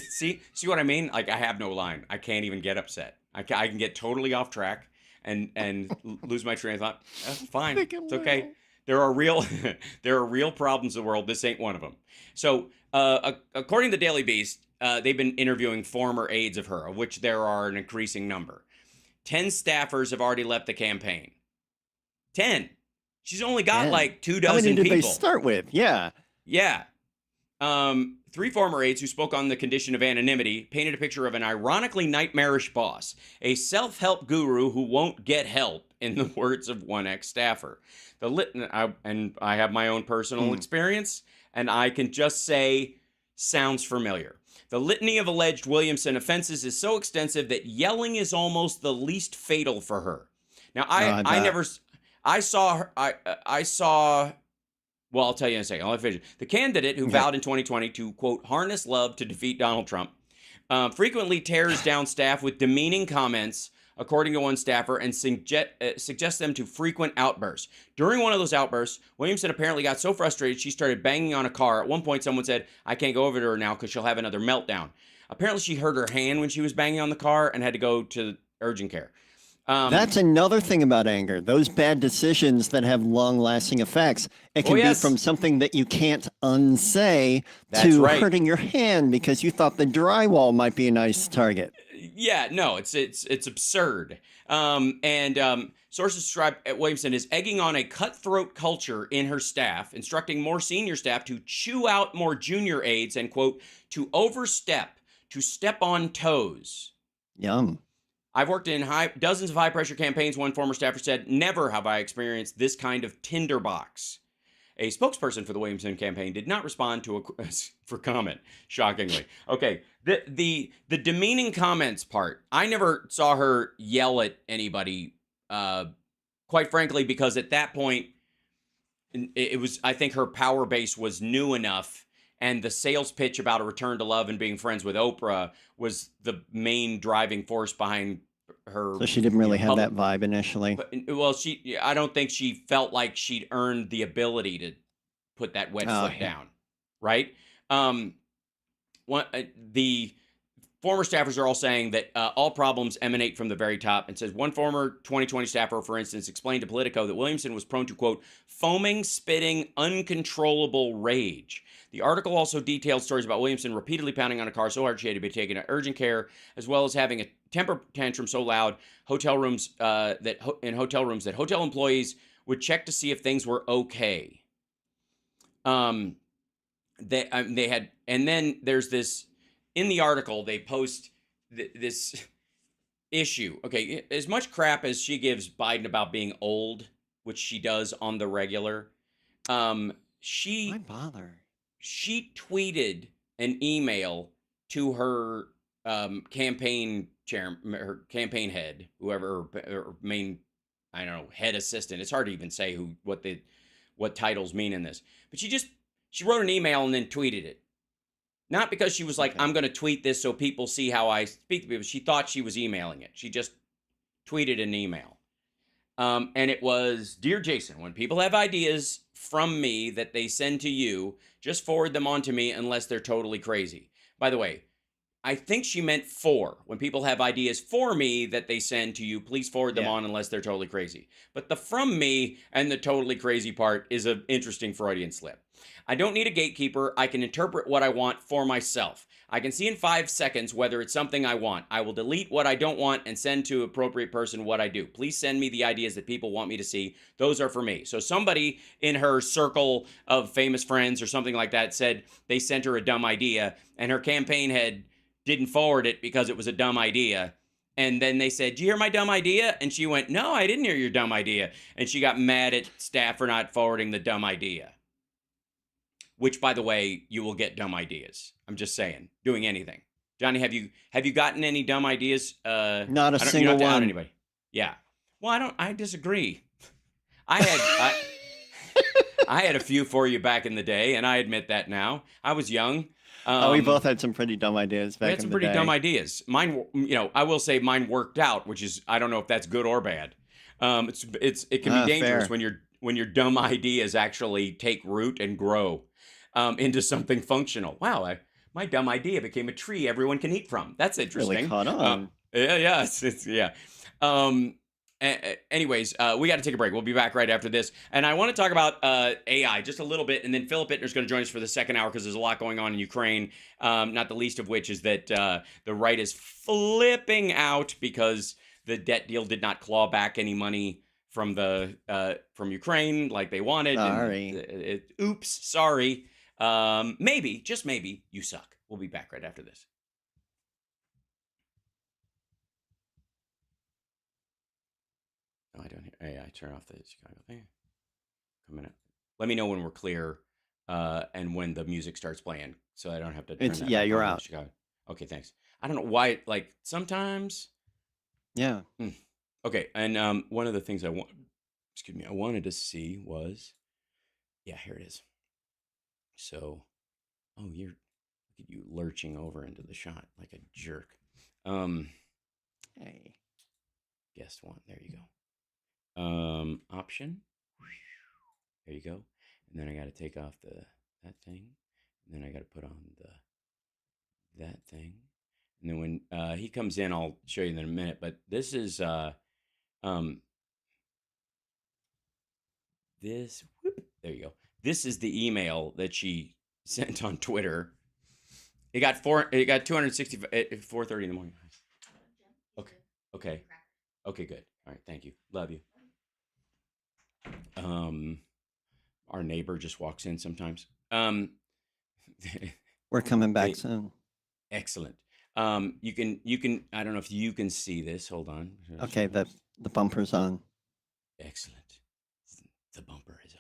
See what I mean? Like, I have no line. I can't even get upset. I can get totally off track and lose my train of thought. That's fine. It's okay. There are real problems in the world. This ain't one of them. So, according to the Daily Beast, they've been interviewing former aides of her, of which there are an increasing number. 10 staffers have already left the campaign. 10. She's only got like 2 dozen How many did people. they start with? Yeah. Yeah. 3 former aides who spoke on the condition of anonymity painted a picture of an ironically nightmarish boss, a self-help guru who won't get help, in the words of one ex-staffer. And I have my own personal experience, and I can just say, sounds familiar. The litany of alleged Williamson offenses is so extensive that yelling is almost the least fatal for her. Now, I saw. Well, I'll tell you in a second. I'll finish. The candidate who vowed in 2020 to, quote, harness love to defeat Donald Trump, frequently tears down staff with demeaning comments, according to one staffer, and suggests them to frequent outbursts. During one of those outbursts, Williamson apparently got so frustrated she started banging on a car. At one point, someone said, I can't go over to her now because she'll have another meltdown. Apparently, she hurt her hand when she was banging on the car and had to go to urgent care. That's another thing about anger. Those bad decisions that have long-lasting effects. It can be from something that you can't unsay to hurting your hand because you thought the drywall might be a nice target. Yeah, no, it's absurd. Sources describe Williamson as egging on a cutthroat culture in her staff, instructing more senior staff to chew out more junior aides and, quote, to overstep, to step on toes. Yum. I've worked in dozens of high-pressure campaigns, one former staffer said, never have I experienced this kind of tinderbox. A spokesperson for the Williamson campaign did not respond for comment, shockingly. Okay, the demeaning comments part, I never saw her yell at anybody, quite frankly, because at that point, I think her power base was new enough, and the sales pitch about a return to love and being friends with Oprah was the main driving force behind her. So she didn't really have that vibe initially. I don't think she felt like she'd earned the ability to put that wet foot down, right? The former staffers are all saying that all problems emanate from the very top, and says one former 2020 staffer, for instance, explained to Politico that Williamson was prone to, quote, foaming, spitting, uncontrollable rage. The article also detailed stories about Williamson repeatedly pounding on a car so hard she had to be taken to urgent care, as well as having a temper tantrum so loud hotel rooms that hotel employees would check to see if things were okay. They had, and then there's this in the article. They post this issue. Okay, as much crap as she gives Biden about being old, which she does on the regular, Why bother? She tweeted an email to her campaign chair, her campaign head, whoever, her main, I don't know, head assistant. It's hard to even say what titles mean in this. But she wrote an email and then tweeted it. Not because she was like, I'm going to tweet this so people see how I speak to people. She thought she was emailing it. She just tweeted an email. And it was, Dear Jason, when people have ideas from me that they send to you, just forward them on to me unless they're totally crazy. By the way, I think she meant when people have ideas for me that they send to you, please forward them on unless they're totally crazy. But the from me and the totally crazy part is an interesting Freudian slip. I don't need a gatekeeper. I can interpret what I want for myself. I can see in 5 seconds whether it's something I want. I will delete what I don't want and send to appropriate person what I do. Please send me the ideas that people want me to see. Those are for me. So somebody in her circle of famous friends or something like that said they sent her a dumb idea, and her campaign head didn't forward it because it was a dumb idea. And then they said, "Did you hear my dumb idea?" And she went, "No, I didn't hear your dumb idea." And she got mad at staff for not forwarding the dumb idea. Which, by the way, you will get dumb ideas. I'm just saying, doing anything. Johnny, have you gotten any dumb ideas? Not a single one. Out anybody. Yeah. Well, I disagree. I had a few for you back in the day, and I admit that now. I was young. We both had some pretty dumb ideas back in the day. We had some pretty dumb ideas. Mine, I will say mine worked out, which is, I don't know if that's good or bad. It can be dangerous fair. when your dumb ideas actually take root and grow into something functional. Wow, my dumb idea became a tree everyone can eat from. That's interesting. Really caught on. Yeah. Anyways, we got to take a break. We'll be back right after this. And I want to talk about AI just a little bit. And then Philip Ittner's going to join us for the second hour because there's a lot going on in Ukraine. Not the least of which is that the right is flipping out because the debt deal did not claw back any money from from Ukraine like they wanted. Sorry. Oops, sorry. Maybe, just maybe, you suck. We'll be back right after this. I don't hear. Hey, I turn off the Chicago thing. Coming up. Let me know when we're clear, and when the music starts playing, so I don't have to. You're out. Chicago. Okay, thanks. I don't know why. Like sometimes. Yeah. Okay, and one of the things I wanted to see was, here it is. So, look at you lurching over into the shot like a jerk. Hey. Guest one. There you go. Option. There you go. And then I got to take off that thing. And then I got to put on that thing. And then when he comes in, I'll show you in a minute. But this is there you go. This is the email that she sent on Twitter. It got 260 at 4:30 in the morning. Okay, good. All right, thank you. Love you. Our neighbor just walks in sometimes. We're coming back soon. Excellent. You can. I don't know if you can see this. Hold on. Okay, the bumper's on. Excellent. The bumper is on.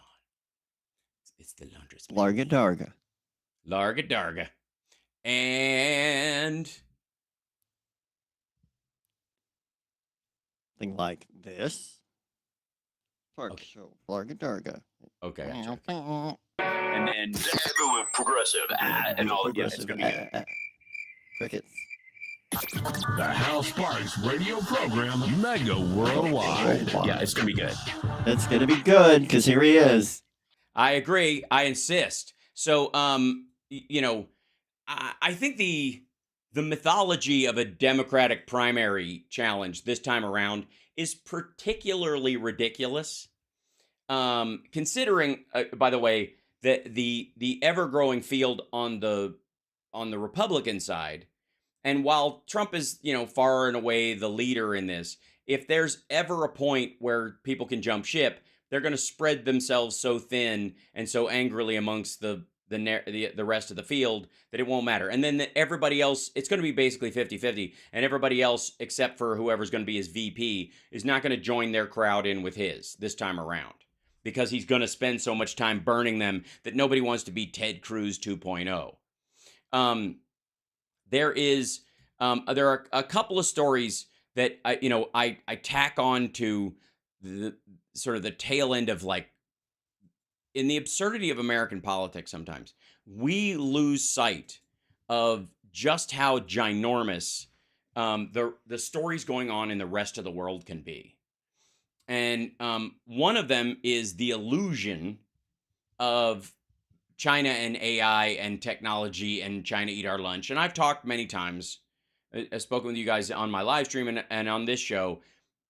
It's the laundress. Larga Darga. Larga Darga. And thing like this. Talk show. Larga Darga. Okay. And then progressive and all again. It's gonna be crickets. The Hal Sparks radio program, Megaworldwide. Yeah, it's gonna be good. It's gonna be good because here he is. I agree. I insist. So, I think the mythology of a Democratic primary challenge this time around is particularly ridiculous. Considering, by the way, that the ever-growing field on the Republican side, and while Trump is, far and away the leader in this, if there's ever a point where people can jump ship, they're going to spread themselves so thin and so angrily amongst the rest of the field that it won't matter. And then everybody else, it's going to be basically 50-50, and everybody else, except for whoever's going to be his VP, is not going to join their crowd in with his this time around, because he's going to spend so much time burning them that nobody wants to be Ted Cruz 2.0. There are a couple of stories that I tack on to the sort of the tail end of, like, in the absurdity of American politics. Sometimes we lose sight of just how ginormous the stories going on in the rest of the world can be. And one of them is the illusion of China and AI and technology and China eat our lunch. And I've talked many times, I've spoken with you guys on my live stream and on this show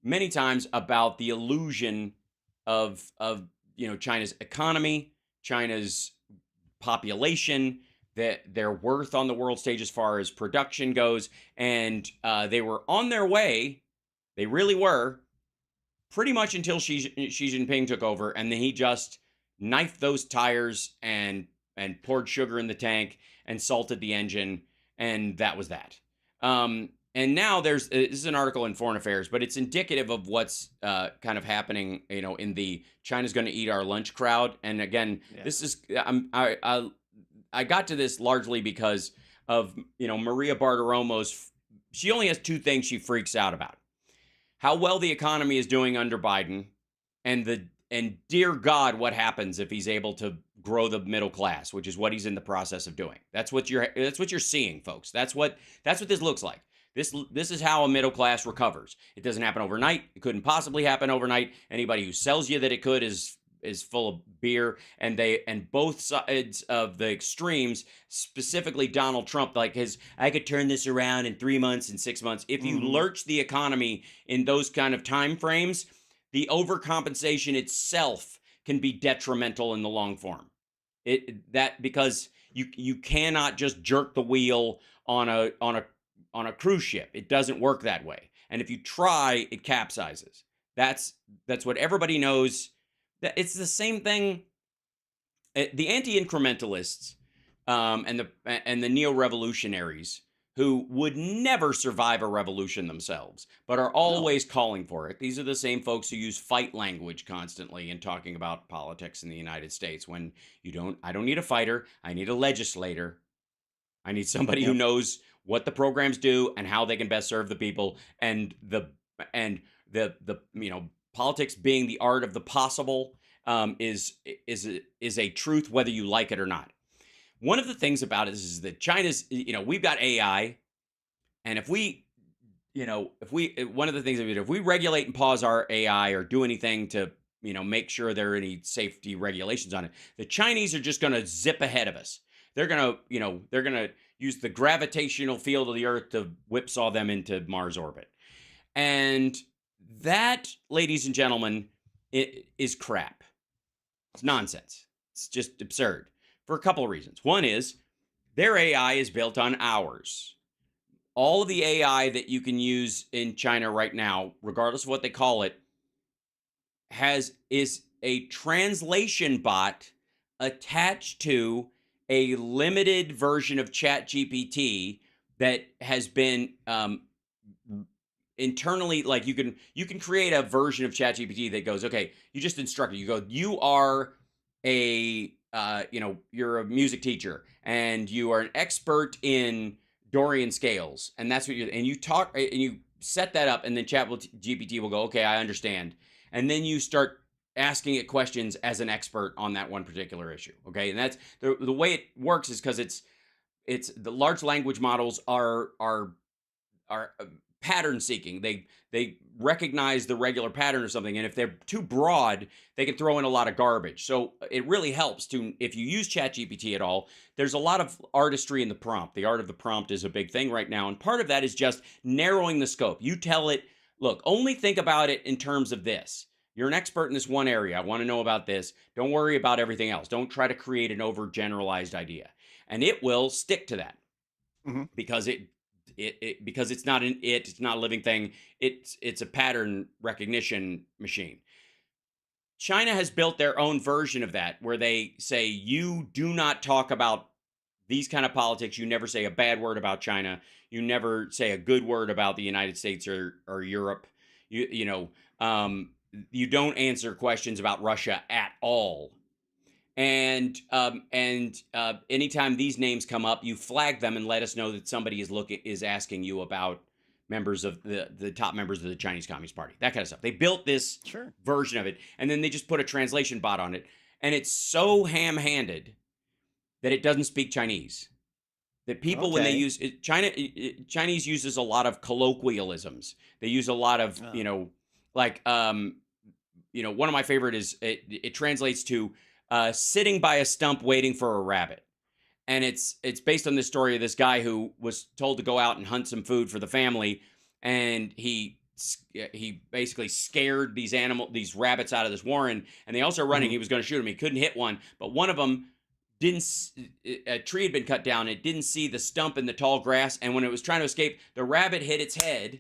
many times about the illusion of China's economy, China's population, their worth on the world stage as far as production goes. And they were on their way. They really were, pretty much until Xi Jinping took over. And then he just knifed those tires and poured sugar in the tank and salted the engine. And that was that. And now this is an article in Foreign Affairs, but it's indicative of what's kind of happening, in the China's going to eat our lunch crowd. And again, this is I got to this largely because of Maria Bartiromo's. She only has two things she freaks out about: how well the economy is doing under Biden, and dear God, what happens if he's able to grow the middle class, which is what he's in the process of doing. That's what you're seeing, folks. That's what this looks like. This is how a middle class recovers. It doesn't happen overnight. It couldn't possibly happen overnight. Anybody who sells you that it could is full of beer. And both sides of the extremes, specifically Donald Trump, like I could turn this around in 3 months and 6 months. If you lurch the economy in those kind of time frames, the overcompensation itself can be detrimental in the long form. Because you cannot just jerk the wheel on a cruise ship. It doesn't work that way. And if you try, it capsizes. That's what everybody knows. That it's the same thing. The anti-incrementalists and the neo-revolutionaries who would never survive a revolution themselves, but are always calling for it. These are the same folks who use fight language constantly in talking about politics in the United States. When I don't need a fighter. I need a legislator. I need somebody who knows what the programs do and how they can best serve the people, and the politics being the art of the possible is a truth whether you like it or not. One of the things about it is that China's, we've got AI, and if we one of the things that we do, if we regulate and pause our AI or do anything to make sure there are any safety regulations on it, the Chinese are just going to zip ahead of us. They're going to use the gravitational field of the Earth to whipsaw them into Mars orbit. And that, ladies and gentlemen, is crap. It's nonsense. It's just absurd for a couple of reasons. One is their AI is built on ours. All of the AI that you can use in China right now, regardless of what they call it, is a translation bot attached to a limited version of ChatGPT that has been internally, like you can create a version of ChatGPT that goes, okay, you just instruct it. You go, you are you're a music teacher and you are an expert in Dorian scales, and that's what you talk and you set that up, and then ChatGPT will go, okay, I understand, and then you start asking it questions as an expert on that one particular issue. Okay, and that's the way it works is because it's the large language models are pattern seeking. They recognize the regular pattern or something, and if they're too broad, they can throw in a lot of garbage. So it really helps if you use ChatGPT at all, there's a lot of artistry in the prompt. The art of the prompt is a big thing right now, and part of that is just narrowing the scope. You tell it, look, only think about it in terms of this. You're an expert in this one area. I want to know about this. Don't worry about everything else. Don't try to create an overgeneralized idea. And it will stick to that because because it's not it's not a living thing. It's a pattern recognition machine. China has built their own version of that where they say, you do not talk about these kind of politics. You never say a bad word about China. You never say a good word about the United States or Europe. You don't answer questions about Russia at all. And anytime these names come up, you flag them and let us know that somebody is asking you about members of the top members of the Chinese Communist Party, that kind of stuff. They built this version of it, and then they just put a translation bot on it, and it's so ham-handed that it doesn't speak Chinese. That people, when they use it, Chinese uses a lot of colloquialisms. They use a lot of one of my favorite is it translates to sitting by a stump waiting for a rabbit. And it's based on this story of this guy who was told to go out and hunt some food for the family, and he basically scared these rabbits out of this warren, and they also running. He was going to shoot them. He couldn't hit one, but one of them a tree had been cut down. It didn't see the stump in the tall grass, and when it was trying to escape, the rabbit hit its head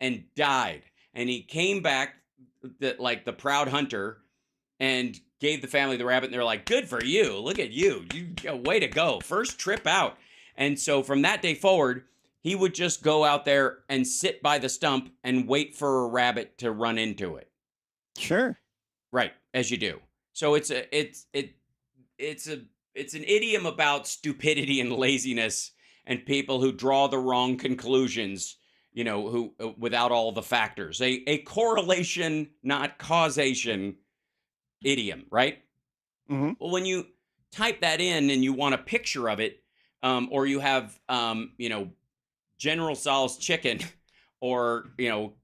and died. And he came back, like the proud hunter, and gave the family the rabbit, and they're like, good for you. Look at you. Way to go. First trip out. And so from that day forward, he would just go out there and sit by the stump and wait for a rabbit to run into it. Sure. Right, as you do. So it's an idiom about stupidity and laziness and people who draw the wrong conclusions, who without all the factors. A correlation, not causation idiom, right? Mm-hmm. Well, when you type that in and you want a picture of it, or you have, General Tso's chicken or,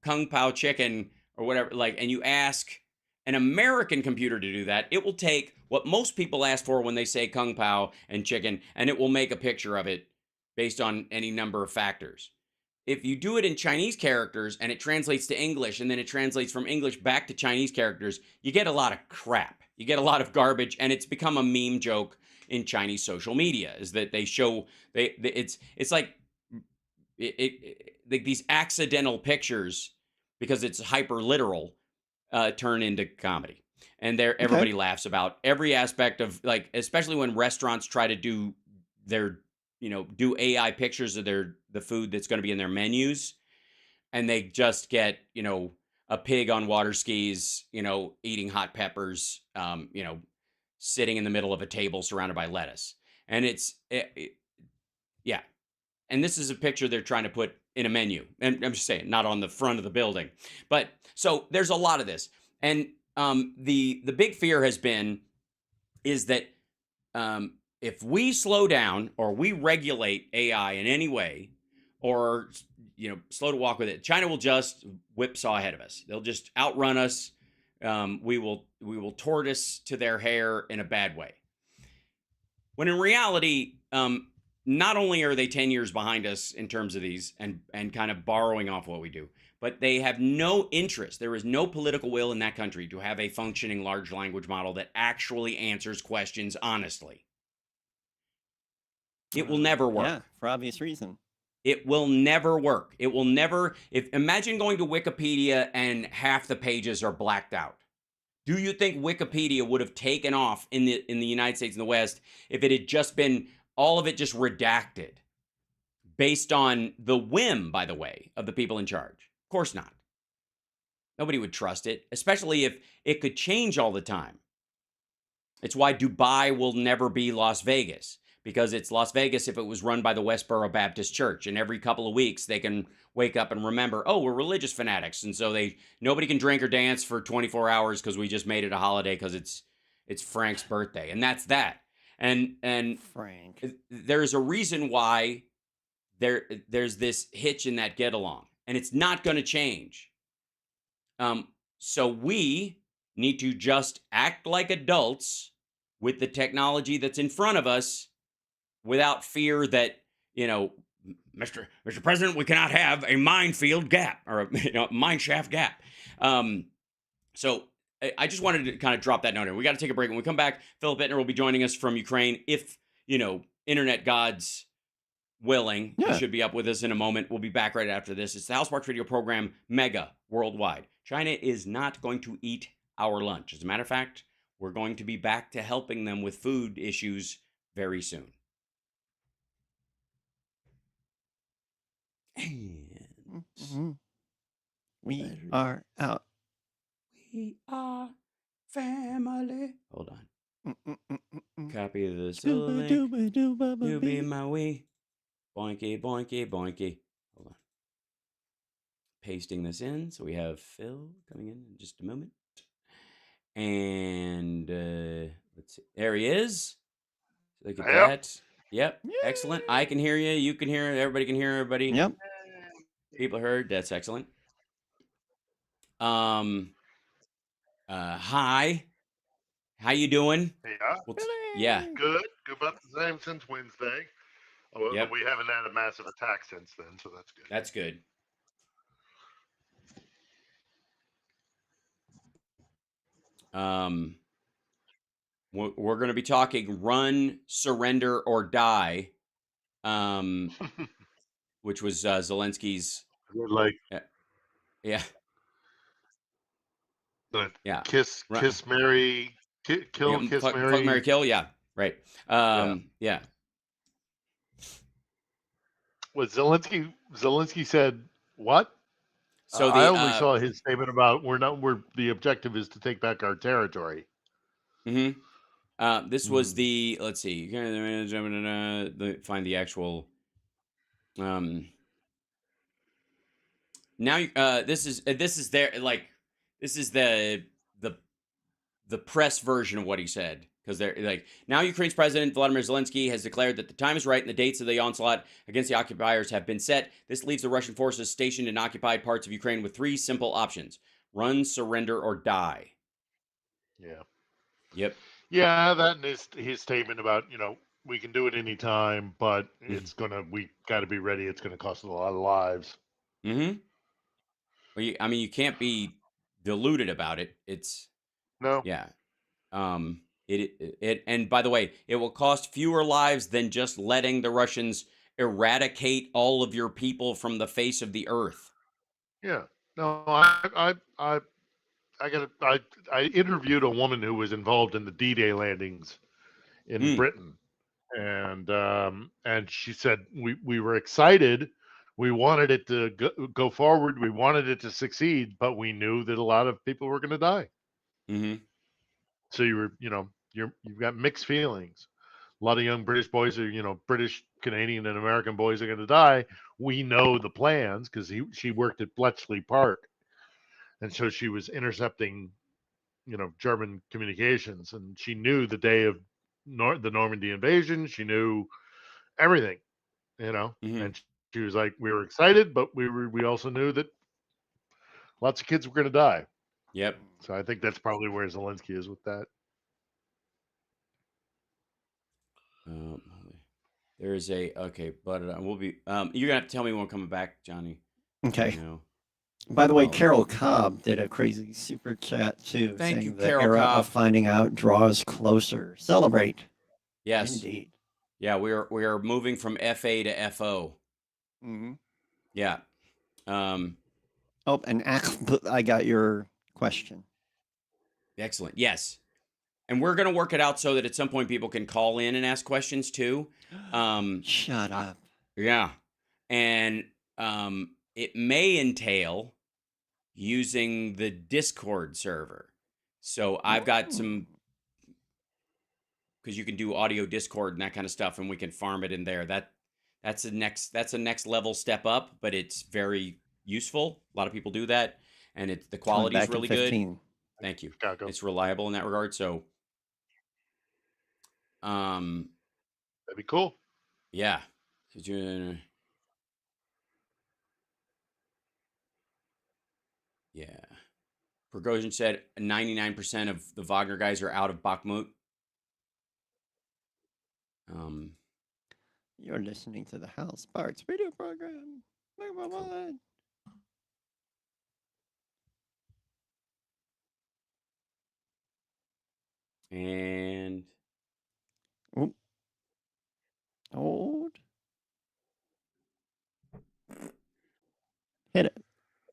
Kung Pao chicken or whatever, and you ask an American computer to do that, it will take what most people ask for when they say Kung Pao and chicken, and it will make a picture of it based on any number of factors. If you do it in Chinese characters and it translates to English and then it translates from English back to Chinese characters, you get a lot of crap. You get a lot of garbage, and it's become a meme joke in Chinese social media. Is that they show it's like these accidental pictures because it's hyper literal turn into comedy, and everybody laughs about every aspect of especially when restaurants try to do their do AI pictures of the food that's going to be in their menus, and they just get a pig on water skis, eating hot peppers, sitting in the middle of a table surrounded by lettuce. And yeah. And this is a picture they're trying to put in a menu. And I'm just saying, not on the front of the building. But so there's a lot of this. And the big fear is that if we slow down or we regulate AI in any way, or slow to walk with it, China will just whipsaw ahead of us. They'll just outrun us. We will tortoise to their hair in a bad way. When in reality, not only are they 10 years behind us in terms of these and kind of borrowing off what we do, but they have no interest. There is no political will in that country to have a functioning large language model that actually answers questions honestly. It will never work. Yeah, for obvious reason. It will never work. It will never. Imagine going to Wikipedia and half the pages are blacked out. Do you think Wikipedia would have taken off in the United States and the West if it had just been all of it just redacted based on the whim, by the way, of the people in charge? Of course not. Nobody would trust it, especially if it could change all the time. It's why Dubai will never be Las Vegas. Because it's Las Vegas if it was run by the Westboro Baptist Church, and every couple of weeks they can wake up and remember, oh, we're religious fanatics, and so nobody can drink or dance for 24 hours because we just made it a holiday because it's Frank's birthday, and that's that. And Frank, there's a reason why there's this hitch in that get along, and it's not going to change. So we need to just act like adults with the technology that's in front of us, without fear that, Mr. President, we cannot have a minefield gap or a mine shaft gap. So I just wanted to kind of drop that note in. We got to take a break. When we come back, Philip Bittner will be joining us from Ukraine. If, internet gods willing, he should be up with us in a moment. We'll be back right after this. It's the House Sparks Radio program, Mega Worldwide. China is not going to eat our lunch. As a matter of fact, we're going to be back to helping them with food issues very soon. And we are out. We are family. Hold on. Copy of this link. You be my wee. Boinky, boinky, boinky. Hold on. Pasting this in. So we have Phil coming in just a moment. And let's see. There he is. Look at that. Yep. Yay. Excellent. I can hear you. You can hear. Everybody can hear everybody. Yep. People heard. That's excellent. Hi. How you doing? Yeah. Good. Good about the same since Wednesday. Yep. We haven't had a massive attack since then, so that's good. That's good. We're going to be talking Run, Surrender, or Die, which was Zelensky's. Yeah. Yeah. Kiss, Mary, kill, kiss, fuck, Mary. Fuck, Mary, kill. Yeah. Right. Yeah. What Zelensky said what? So I only saw his statement about the objective is to take back our territory. This was the, let's see, find the actual, now, this is their, like, this is the press version of what he said. Because they're like, now Ukraine's president, Volodymyr Zelensky, has declared that the time is right and the dates of the onslaught against the occupiers have been set. This leaves the Russian forces stationed in occupied parts of Ukraine with 3 simple options: run, surrender, or die. Yeah. Yep. Yeah, that and his statement about, we can do it anytime, but we got to be ready. It's going to cost a lot of lives. Mm-hmm. Well, you can't be deluded about it. It's, no. Yeah. It and by the way, it will cost fewer lives than just letting the Russians eradicate all of your people from the face of the earth. Yeah. No, I interviewed a woman who was involved in the D-Day landings in Britain, and she said we were excited. We wanted it to go forward. We wanted it to succeed, but we knew that a lot of people were going to die. Mm-hmm. So you've got mixed feelings. A lot of young British boys are, British, Canadian, and American boys are going to die. We know the plans because she worked at Bletchley Park, and so she was intercepting, German communications, and she knew the day of the Normandy invasion. She knew everything, and she was like, we were excited, but we also knew that lots of kids were going to die. Yep. So I think that's probably where Zelensky is with that. There's but we'll be. You're gonna have to tell me when we're coming back, Johnny. Okay. By the way, Carol Cobb did a crazy super chat too. Thank you, the Carol era Cobb. of finding out draws closer. Celebrate. Yes. Indeed. Yeah, we are moving from FA to FO. Mm-hmm. Yeah. And I got your question. Excellent. Yes. And we're going to work it out so that at some point people can call in and ask questions too. Shut up. Yeah. And it may entail using the Discord server. So I've got some, because you can do audio Discord and that kind of stuff, and we can farm it in there. That's a next level step up, but it's very useful. A lot of people do that, and the quality is really good. Thank you. It's reliable in that regard. So, that'd be cool. Yeah. Yeah. Prigozhin said 99% of the Wagner guys are out of Bakhmut. You're listening to the House Sparks radio program. Megaworldwide. And old. Hit it.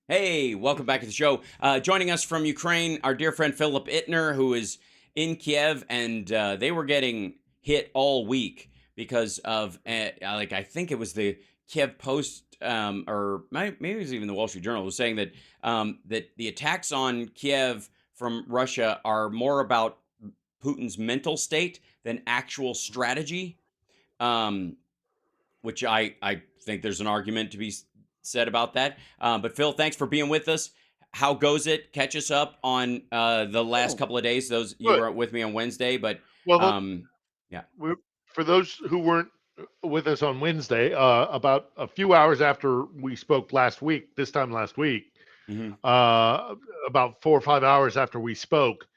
Hey, welcome back to the show. Joining us from Ukraine, our dear friend Philip Ittner, who is in Kiev, and they were getting hit all week because of, I think it was the Kiev Post, or maybe it was even the Wall Street Journal, was saying that that the attacks on Kiev from Russia are more about Putin's mental state than actual strategy, which I think there's an argument to be said about that. But Phil, thanks for being with us. How goes it? Catch us up on the last couple of days. You were with me on Wednesday, but yeah. For those who weren't with us on Wednesday, about a few hours after we spoke this time last week, about 4 or 5 hours after we spoke,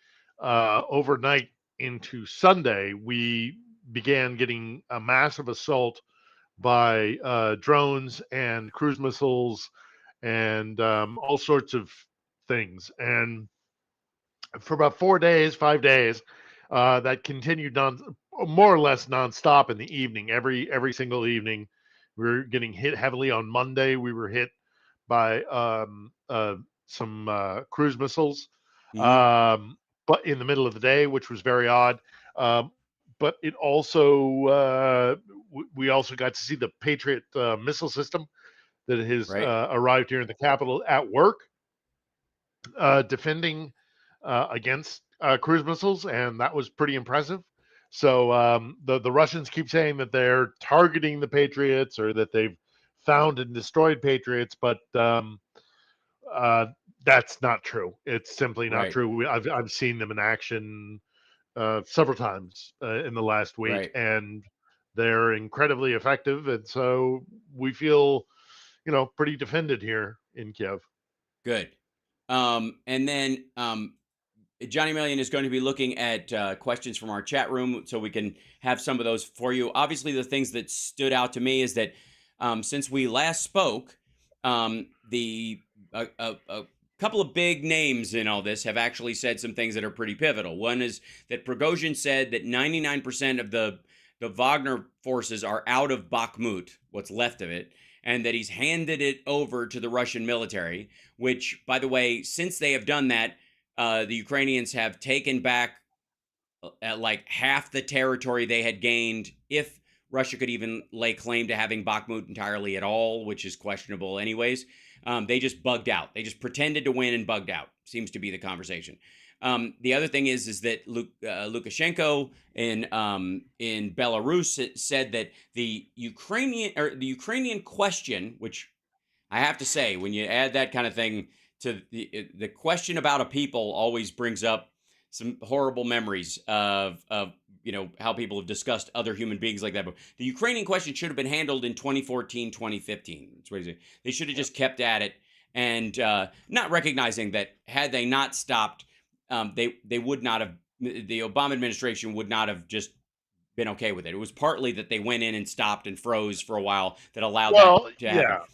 overnight into Sunday, we began getting a massive assault by drones and cruise missiles and all sorts of things. And for about 5 days, that continued more or less nonstop in the evening. Every single evening, we were getting hit heavily. On Monday, we were hit by some cruise missiles, but in the middle of the day, which was very odd. But it also we also got to see the Patriot missile system that has Right. arrived here in the capital at work, defending against cruise missiles, and that was pretty impressive. So the Russians keep saying that they're targeting the Patriots or that they've found and destroyed Patriots, but that's not true. It's simply not Right. true. I've seen them in action several times in the last week, Right. and they're incredibly effective. And so we feel, pretty defended here in Kiev. Good. And then Johnny Million is going to be looking at questions from our chat room so we can have some of those for you. Obviously, the things that stood out to me is that since we last spoke, a couple of big names in all this have actually said some things that are pretty pivotal. One is that Prigozhin said that 99% of the Wagner forces are out of Bakhmut, what's left of it, and that he's handed it over to the Russian military, which, by the way, since they have done that, the Ukrainians have taken back like half the territory they had gained, if Russia could even lay claim to having Bakhmut entirely at all, which is questionable anyways. They just bugged out. They just pretended to win and bugged out, seems to be the conversation. The other thing is that Lukashenko in Belarus said that the Ukrainian question, which I have to say, when you add that kind of thing to the question about a people, always brings up some horrible memories of how people have discussed other human beings like that. But the Ukrainian question should have been handled in 2014, 2015. That's what he said. They should have just kept at it, and not recognizing that had they not stopped, they would not have. The Obama administration would not have just been okay with it. It was partly that they went in and stopped and froze for a while that allowed that to happen.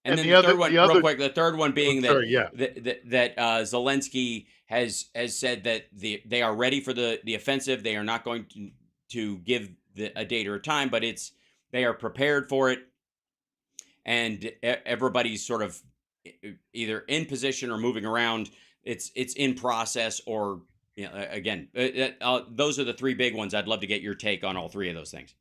And then the third one, real quick, the third one being that Zelensky has said that they are ready for the offensive. They are not going to give a date or a time, but they are prepared for it, and everybody's sort of either in position or moving around. It's in process, or again, those are the three big ones. I'd love to get your take on all three of those things.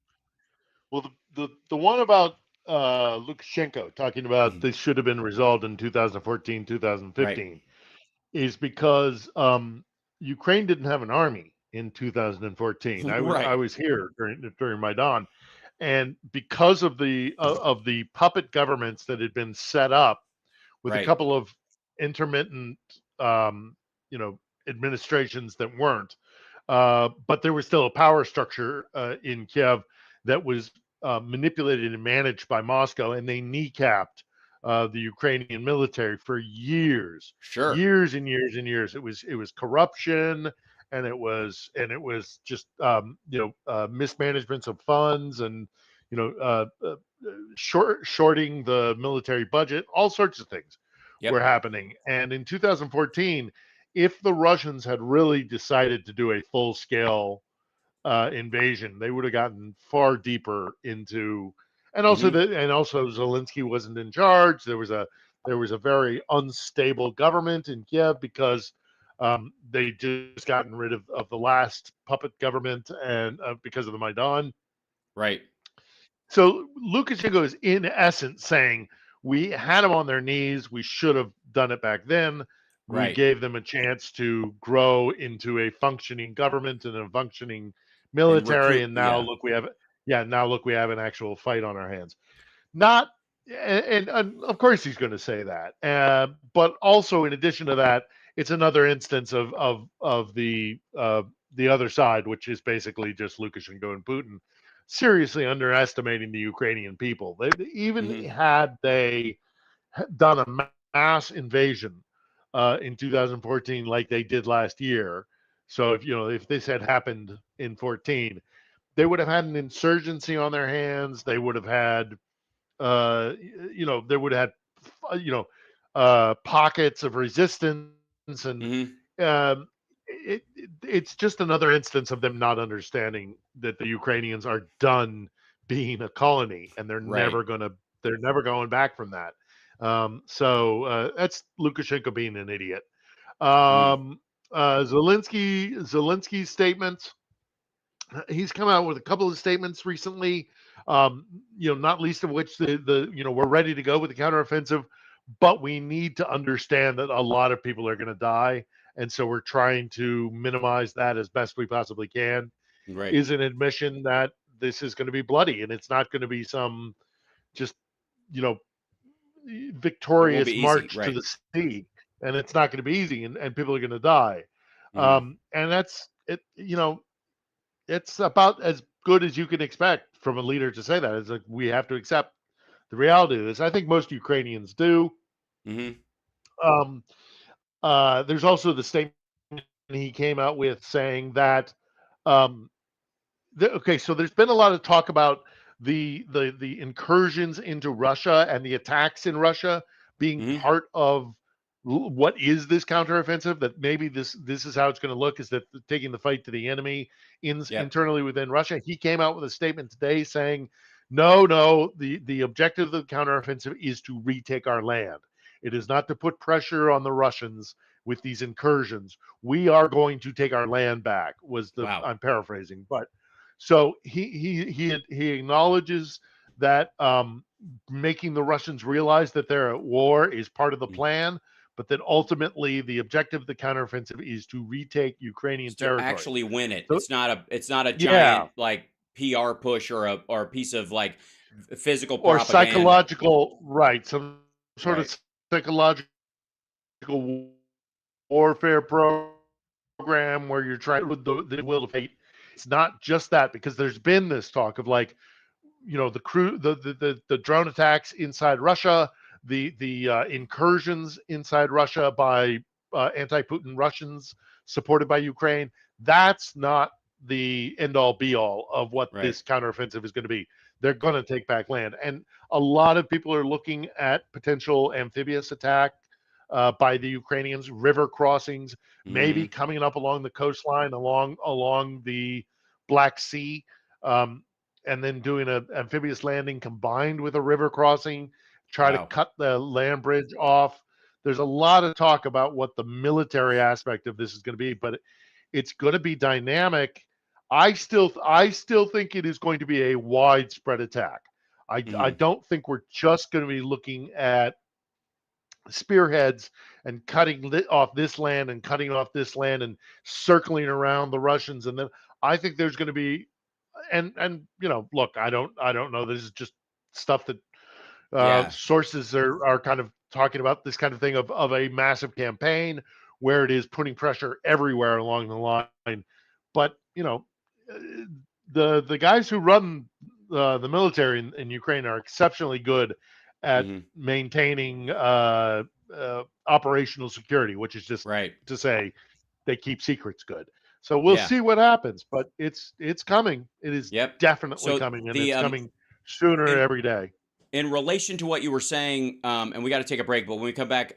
Well, the one about Lukashenko talking about this should have been resolved in 2014, 2015, right, is because Ukraine didn't have an army in 2014. I was here during Maidan, and because of the puppet governments that had been set up with a couple of intermittent administrations that weren't, but there was still a power structure in Kiev that was manipulated and managed by Moscow, and they kneecapped the Ukrainian military for years, years and years and years. It was corruption, and it was just mismanagements of funds, and shorting the military budget. All sorts of things were happening. And in 2014, if the Russians had really decided to do a full-scale invasion, they would have gotten far deeper into, and also Zelensky wasn't in charge. There was a very unstable government in Kiev because they just gotten rid of the last puppet government, and because of the Maidan. Right. So Lukashenko is in essence saying, we had them on their knees. We should have done it back then. We gave them a chance to grow into a functioning government and a functioning military, and now look, we have an actual fight on our hands. Not, and of course he's going to say that, but also in addition to that, it's another instance of the other side, which is basically just Lukashenko and Putin seriously underestimating the Ukrainian people. Even had they done a mass invasion in 2014 like they did last year. So if this had happened in 14, they would have had an insurgency on their hands. They would have had, pockets of resistance, and it's just another instance of them not understanding that the Ukrainians are done being a colony, and they're never going back from that. So that's Lukashenko being an idiot. Zelensky's statements he's come out with a couple of statements recently. Not least of which we're ready to go with the counteroffensive, but we need to understand that a lot of people are going to die, and so we're trying to minimize that as best we possibly can. Right. Is an admission that this is going to be bloody, and it's not going to be some just victorious march to the sea, and it's not going to be easy, and people are going to die. And that's it. It's about as good as you can expect from a leader to say that. It's like, we have to accept the reality of this. I think most Ukrainians do. Mm-hmm. There's also the statement he came out with saying that, so there's been a lot of talk about the incursions into Russia and the attacks in Russia being part of what is this counteroffensive, that maybe this is how it's going to look, is that taking the fight to the enemy internally within Russia. He came out with a statement today saying, no, the objective of the counteroffensive is to retake our land. It is not to put pressure on the Russians with these incursions. We are going to take our land back, I'm paraphrasing, but so he acknowledges that making the Russians realize that they're at war is part of the plan, but that ultimately the objective of the counteroffensive is to retake Ukrainian territory. Actually win it. So, it's not a giant like PR push or a piece of like physical propaganda. Or psychological, right? Some sort of psychological warfare program where you're trying with the will of fate. It's not just that, because there's been this talk of like, the drone attacks inside Russia, the incursions inside Russia by anti-Putin Russians supported by Ukraine. That's not the end-all be-all of what this counteroffensive is going to be. They're going to take back land, and a lot of people are looking at potential amphibious attack by the Ukrainians, river crossings, maybe coming up along the coastline, along the Black Sea, and then doing an amphibious landing combined with a river crossing, try to cut the land bridge off. There's a lot of talk about what the military aspect of this is going to be, but it's going to be dynamic. I still think it is going to be a widespread attack. I don't think we're just going to be looking at spearheads and cutting off this land and cutting off this land and circling around the Russians. And then I think there's going to be, and look, I don't know. This is just stuff that sources are kind of talking about, this kind of thing of a massive campaign where it is putting pressure everywhere along the line. But the guys who run the military in Ukraine are exceptionally good at maintaining operational security, which is just to say they keep secrets good. So we'll see what happens, but it's coming. It is definitely coming, and it's coming sooner every day. In relation to what you were saying, and we got to take a break, but when we come back,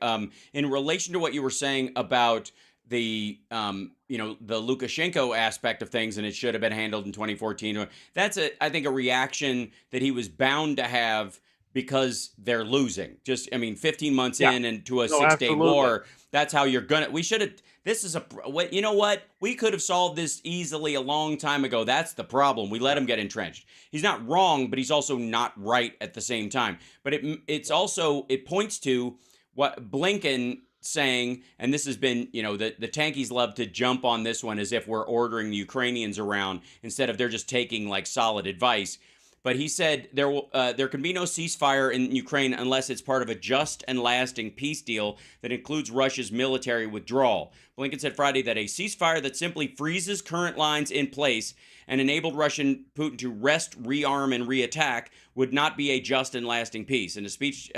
in relation to what you were saying about the Lukashenko aspect of things, and it should have been handled in 2014. That's I think a reaction that he was bound to have, because they're losing. 15 months in and to a 6-day war, that's how you're gonna. We should have. This is you know what? We could have solved this easily a long time ago. That's the problem. We let him get entrenched. He's not wrong, but he's also not right at the same time. But it points to what Blinken saying, and this has been, the tankies love to jump on this one as if we're ordering the Ukrainians around instead of they're just taking like solid advice. But he said there can be no ceasefire in Ukraine unless it's part of a just and lasting peace deal that includes Russia's military withdrawal. Blinken said Friday that a ceasefire that simply freezes current lines in place and enabled Russian Putin to rest, rearm, and reattack would not be a just and lasting peace. In a speech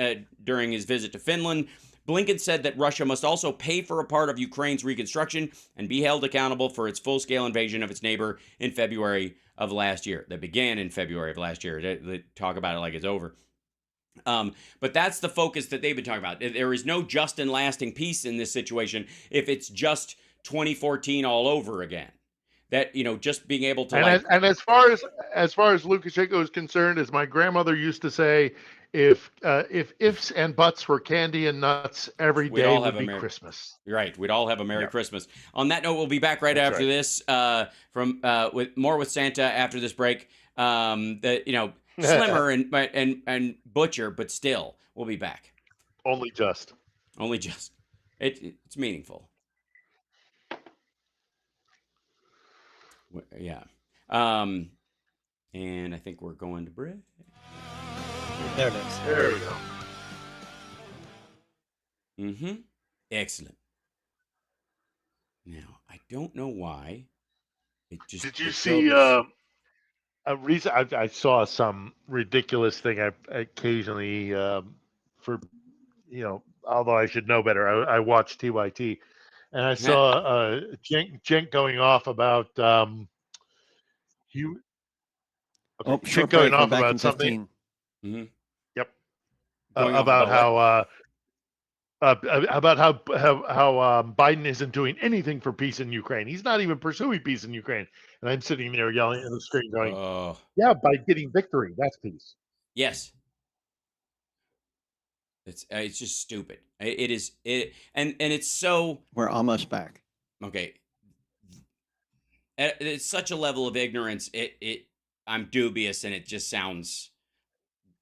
during his visit to Finland, Blinken said that Russia must also pay for a part of Ukraine's reconstruction and be held accountable for its full-scale invasion of its neighbor in February of last year. That began in February of last year. They talk about it like it's over. But that's the focus that they've been talking about. There is no just and lasting peace in this situation if it's just 2014 all over again. That, just being able to and as far as Lukashenko is concerned, as my grandmother used to say, if ifs and buts were candy and nuts, every We'd day all would have be Christmas. Right. We'd all have a Merry Yep. Christmas. On that note, we'll be back right That's after right. this with more with Santa after this break. Slimmer and butcher, but still, we'll be back. Only just. Only just. It's meaningful. Yeah. And I think we're going to break. There it is. There we go. Mm-hmm. Excellent. Now, I don't know why. Did you see a reason? I saw some ridiculous thing. I occasionally, although I should know better, I watch TYT, and I saw Jenk going off about short going break. We're off back about in something. 15. Mm-hmm. Yep. Going off about what? how Biden isn't doing anything for peace in Ukraine. He's not even pursuing peace in Ukraine. And I'm sitting there yelling at the screen, going, "Yeah, by getting victory, that's peace." Yes. It's just stupid. It is and it's so. We're almost back. Okay. It's such a level of ignorance. I'm dubious, and it just sounds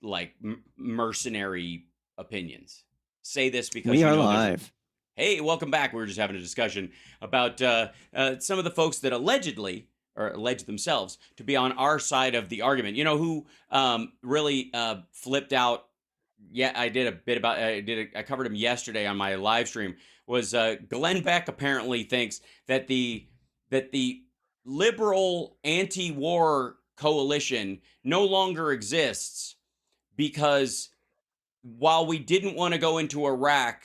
like mercenary opinions. Say this because we are live. Hey, welcome back. We were just having a discussion about some of the folks that allegedly or allege themselves to be on our side of the argument. You know who really flipped out? Yeah, I did a bit about. I covered him yesterday on my live stream. Was Glenn Beck apparently thinks that the liberal anti-war coalition no longer exists because while we didn't want to go into Iraq,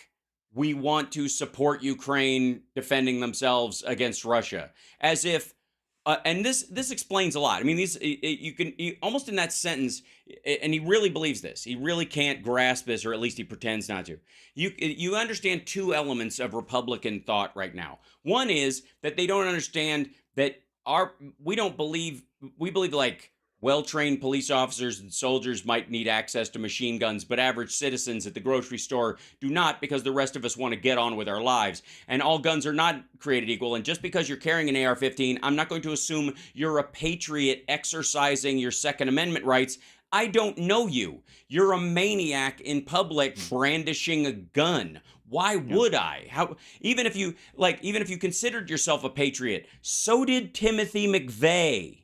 we want to support Ukraine defending themselves against Russia, as if. And this explains a lot. I mean, you can almost in that sentence, and he really believes this. He really can't grasp this, or at least he pretends not to. You understand two elements of Republican thought right now. One is that they don't understand that we believe like well-trained police officers and soldiers might need access to machine guns, but average citizens at the grocery store do not, because the rest of us want to get on with our lives. And all guns are not created equal. And just because you're carrying an AR-15, I'm not going to assume you're a patriot exercising your Second Amendment rights. I don't know you. You're a maniac in public brandishing a gun. Why would I? Even if you considered yourself a patriot, so did Timothy McVeigh.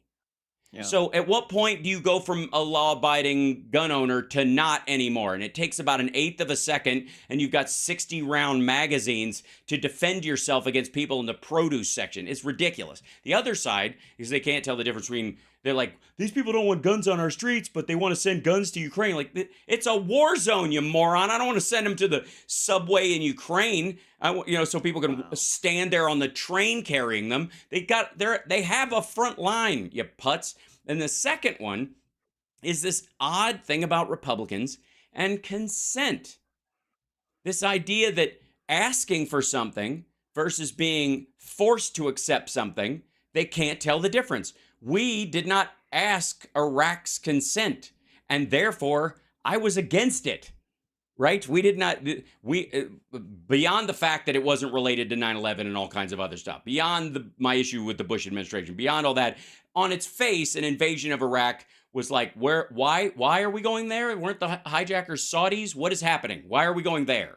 Yeah. So at what point do you go from a law-abiding gun owner to not anymore? And it takes about 1/8 of a second, and you've got 60-round magazines to defend yourself against people in the produce section. It's ridiculous. The other side is they can't tell the difference between, they're like, these people don't want guns on our streets, but they want to send guns to Ukraine. Like, it's a war zone, you moron. I don't want to send them to the subway in Ukraine. So people can stand there on the train carrying them. They have a front line, you putz. And the second one is this odd thing about Republicans and consent. This idea that asking for something versus being forced to accept something, they can't tell the difference. We did not ask Iraq's consent, and therefore I was against it. Right? We did not, beyond the fact that it wasn't related to 9/11 and all kinds of other stuff, beyond my issue with the Bush administration, beyond all that, on its face, an invasion of Iraq was like, why are we going there? Weren't the hijackers Saudis? What is happening? Why are we going there?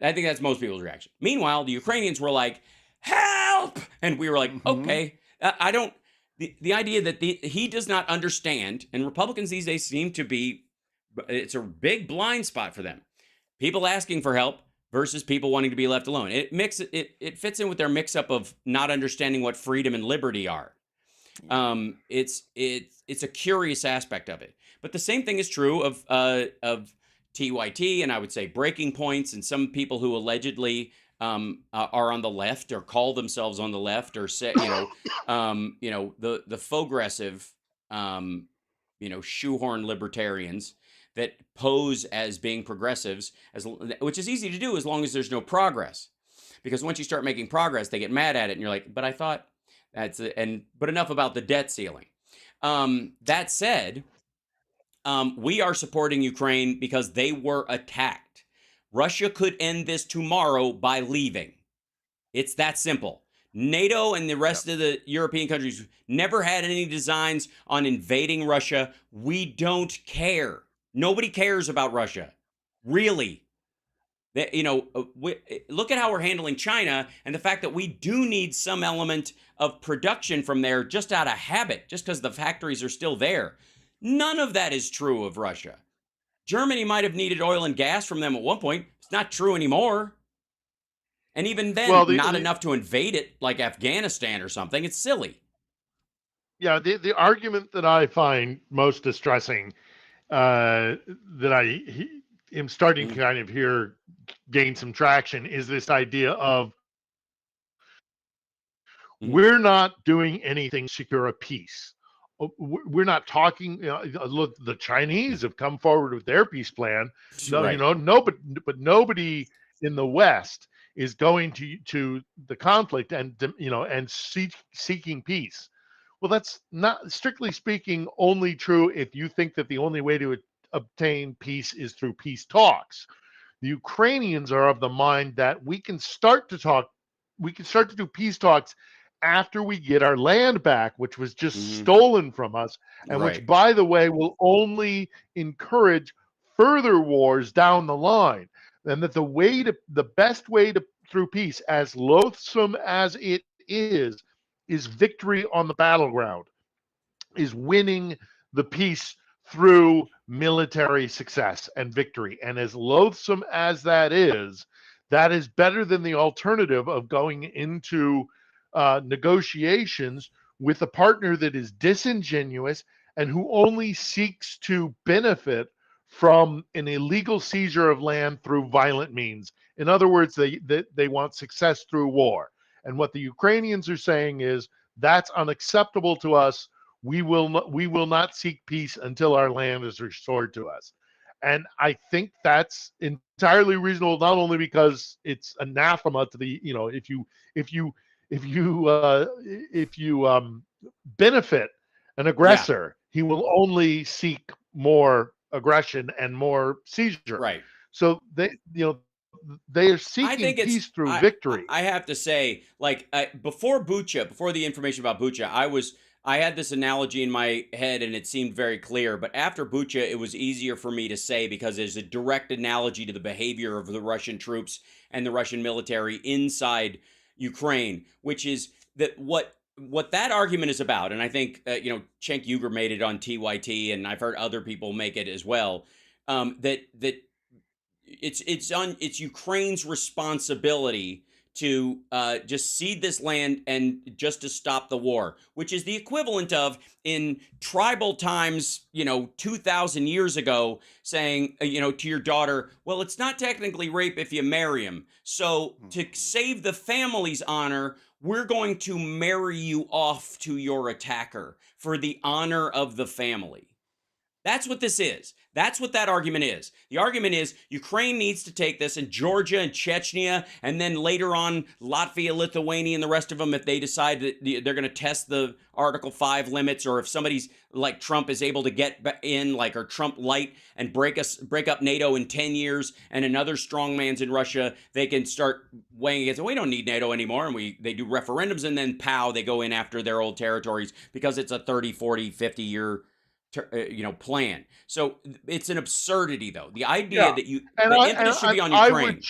I think that's most people's reaction. Meanwhile, the Ukrainians were like, help! And we were like, okay, the idea that he does not understand, and Republicans these days seem to be, it's a big blind spot for them. People asking for help versus people wanting to be left alone. It fits in with their mix-up of not understanding what freedom and liberty are. It's a curious aspect of it. But the same thing is true of TYT, and I would say Breaking Points, and some people who allegedly are on the left or call themselves on the left, or say the progressive shoehorn libertarians that pose as being progressives, which is easy to do as long as there's no progress. Because once you start making progress, they get mad at it, and you're like, but I thought but enough about the debt ceiling. That said, we are supporting Ukraine because they were attacked. Russia could end this tomorrow by leaving. It's that simple. NATO and the rest of the European countries never had any designs on invading Russia. We don't care. Nobody cares about Russia. Really. Look at how we're handling China and the fact that we do need some element of production from there just out of habit, just because the factories are still there. None of that is true of Russia. Germany might have needed oil and gas from them at one point. It's not true anymore. And even then, not enough to invade it like Afghanistan or something. It's silly. Yeah, the argument that I find most distressing, that I am starting to kind of hear gain some traction, is this idea of we're not doing anything to secure a peace. We're not talking. Look, the Chinese have come forward with their peace plan. But nobody in the West is going to the conflict and seeking peace. Well, that's not, strictly speaking, only true if you think that the only way to obtain peace is through peace talks. The Ukrainians are of the mind that we can start to do peace talks after we get our land back, which was just stolen from us, and which, by the way, will only encourage further wars down the line. And that the best way through peace, as loathsome as it is victory on the battleground, is winning the peace through military success and victory. And as loathsome as that is better than the alternative of going into negotiations with a partner that is disingenuous and who only seeks to benefit from an illegal seizure of land through violent means. In other words, they want success through war. And what the Ukrainians are saying is, that's unacceptable to us. We will not seek peace until our land is restored to us. And I think that's entirely reasonable, not only because it's anathema to the, if you benefit an aggressor, he will only seek more aggression and more seizure. Right. So they are seeking peace through victory. I have to say, before the information about Bucha, I had this analogy in my head and it seemed very clear. But after Bucha, it was easier for me to say because there's a direct analogy to the behavior of the Russian troops and the Russian military inside Ukraine, which is that what that argument is about. And I think, Cenk Uygur made it on TYT, and I've heard other people make it as well, that it's Ukraine's responsibility to just cede this land and just to stop the war, which is the equivalent of, in tribal times, 2,000 years ago, saying, to your daughter, well, it's not technically rape if you marry him. So to save the family's honor, we're going to marry you off to your attacker for the honor of the family. That's what this is. That's what that argument is. The argument is Ukraine needs to take this, and Georgia and Chechnya, and then later on Latvia, Lithuania, and the rest of them, if they decide that they're going to test the Article 5 limits, or if somebody's like Trump is able to get in, or Trump light, and break up NATO in 10 years, and another strongman's in Russia, they can start weighing against it. We don't need NATO anymore, and they do referendums, and then pow, they go in after their old territories because it's a 30, 40, 50 year plan. So it's an absurdity, though. The idea that the impetus should be on Ukraine.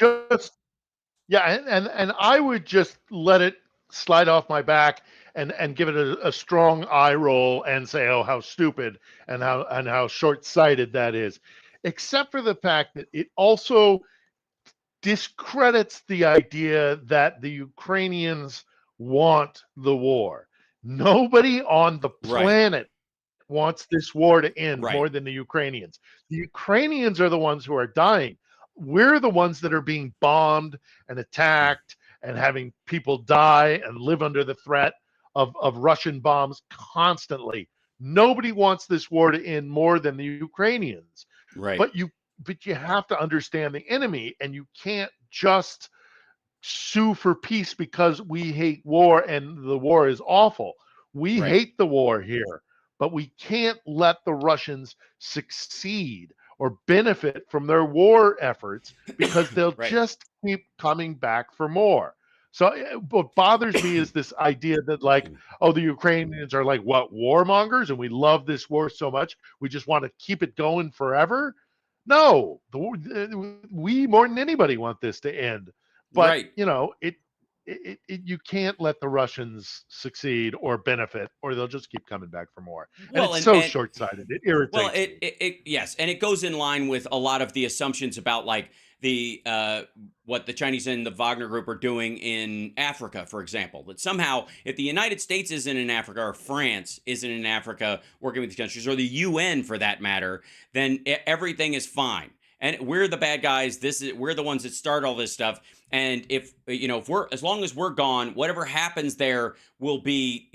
I would just let it slide off my back and give it a strong eye roll and say, oh, how stupid and how short-sighted that is. Except for the fact that it also discredits the idea that the Ukrainians want the war. Nobody on the planet wants this war to end more than the Ukrainians. The Ukrainians are the ones who are dying. We're the ones that are being bombed and attacked and having people die and live under the threat of Russian bombs constantly. Nobody wants this war to end more than the Ukrainians. Right. But you have to understand the enemy, and you can't just sue for peace because we hate war and the war is awful. We hate the war here. but we can't let the Russians succeed or benefit from their war efforts because they'll Right. just keep coming back for more. So what bothers me is this idea that like, oh, the Ukrainians are like what, warmongers, and we love this war so much we just want to keep it going forever. No, we more than anybody want this to end, but Right. you know you can't let the Russians succeed or benefit, or they'll just keep coming back for more. And Well, it's so short-sighted. It irritates well, me. yes, and it goes in line with a lot of the assumptions about like the what the Chinese and the Wagner Group are doing in Africa, for example. That somehow, if the United States isn't in Africa or France isn't in Africa working with these countries, or the UN for that matter, then everything is fine. And we're the bad guys. We're the ones that start all this stuff. And if we're, as long as we're gone, whatever happens there will be,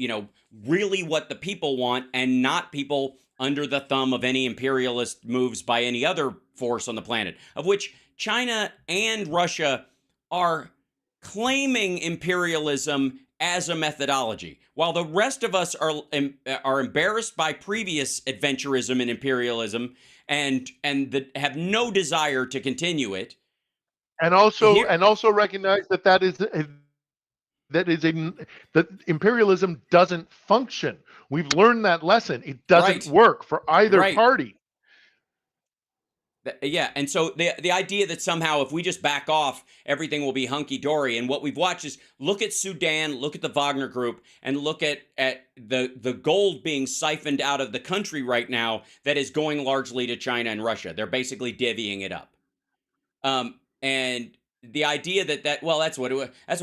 really what the people want, and not people under the thumb of any imperialist moves by any other force on the planet, of which China and Russia are claiming imperialism as a methodology, while the rest of us are embarrassed by previous adventurism and imperialism, and have no desire to continue it. And also recognize that imperialism doesn't function. We've learned that lesson. It doesn't work for either party. Yeah, and so the idea that somehow if we just back off, everything will be hunky-dory. And what we've watched is look at Sudan, look at the Wagner Group, and look at the gold being siphoned out of the country right now that is going largely to China and Russia. They're basically divvying it up. And the idea that's what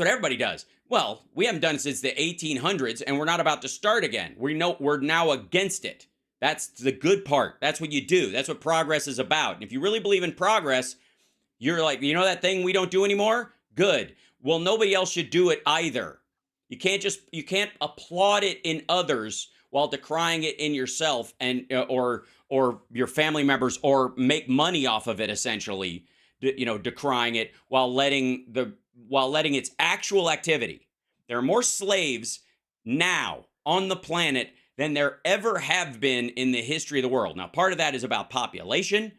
everybody does. Well, we haven't done it since the 1800s, and we're not about to start again. We're now against it. That's the good part. That's what you do. That's what progress is about. And if you really believe in progress, you're like, that thing we don't do anymore? Good. Well, nobody else should do it either. You can't applaud it in others while decrying it in yourself, and or your family members, or make money off of it, essentially, decrying it while letting its actual activity. There are more slaves now on the planet than there ever have been in the history of the world. Now, part of that is about population,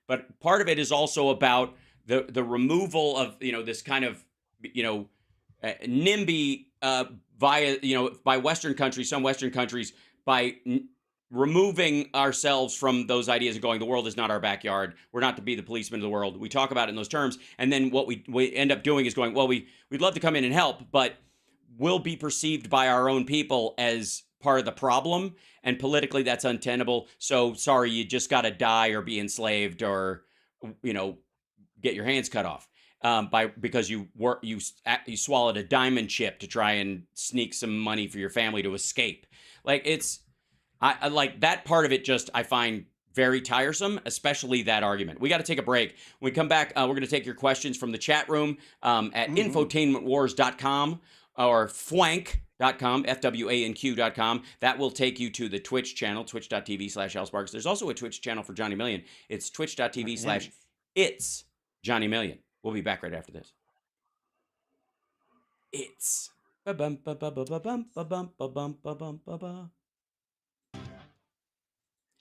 but part of it is also about the removal of this kind of NIMBY by Western countries, some Western countries, by removing ourselves from those ideas of going, the world is not our backyard. We're not to be the policeman of the world. We talk about it in those terms, and then what we end up doing is going, well, we'd love to come in and help, but we'll be perceived by our own people as part of the problem, and politically that's untenable. So sorry, you just got to die or be enslaved or get your hands cut off because you swallowed a diamond chip to try and sneak some money for your family to escape. Like I like that part of it. Just I find very tiresome, especially that argument. We got to take a break. When we come back, we're going to take your questions from the chat room at infotainmentwars.com or fwank.com, FWANQ.com. That will take you to the Twitch channel, twitch.tv/AlSparks. There's also a Twitch channel for Johnny Million. It's twitch.tv/It's Johnny Million. We'll be back right after this. It's.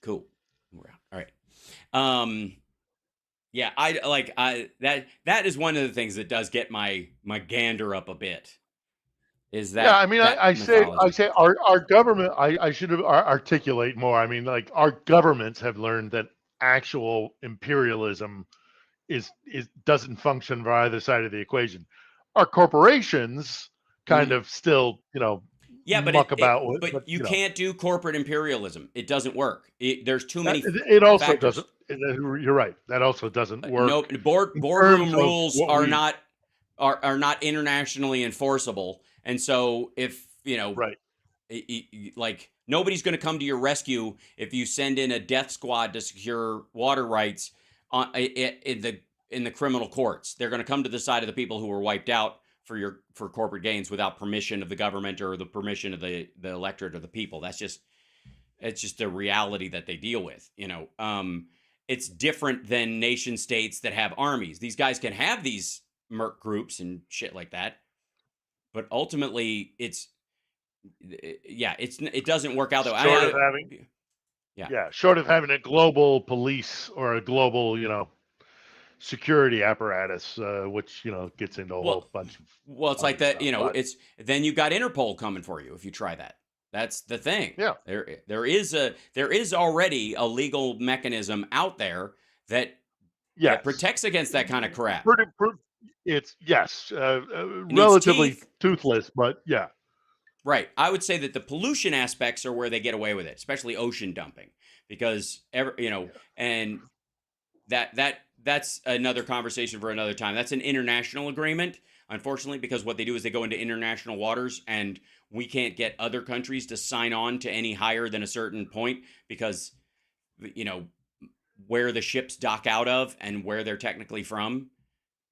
Cool. We're out. All right. Yeah, that is one of the things that does get my gander up a bit. Is that? Yeah, I mean, I say our government. I should have articulate more. I mean, like our governments have learned that actual imperialism doesn't function for either side of the equation. Our corporations kind of still, yeah, but muck about with. But you can't do corporate imperialism. It doesn't work. There's too many. It also factors. doesn't. You're right. That also doesn't work. No, boardroom rules are not internationally enforceable. And so if, right. Like nobody's going to come to your rescue if you send in a death squad to secure water rights in the criminal courts. They're going to come to the side of the people who were wiped out for corporate gains without permission of the government or the permission of the electorate or the people. It's just the reality that they deal with. It's different than nation states that have armies. These guys can have these merc groups and shit like that. But ultimately, yeah, it doesn't work out though. Short of having a global police or a global, security apparatus, which gets into a whole bunch of. Well, it's like that. Stuff, it's then you've got Interpol coming for you if you try that. That's the thing. Yeah, there is already a legal mechanism out there that protects against that kind of crap. It's relatively toothless, but yeah. Right. I would say that the pollution aspects are where they get away with it, especially ocean dumping, because and that's another conversation for another time. That's an international agreement, unfortunately, because what they do is they go into international waters, and we can't get other countries to sign on to any higher than a certain point because, where the ships dock out of and where they're technically from,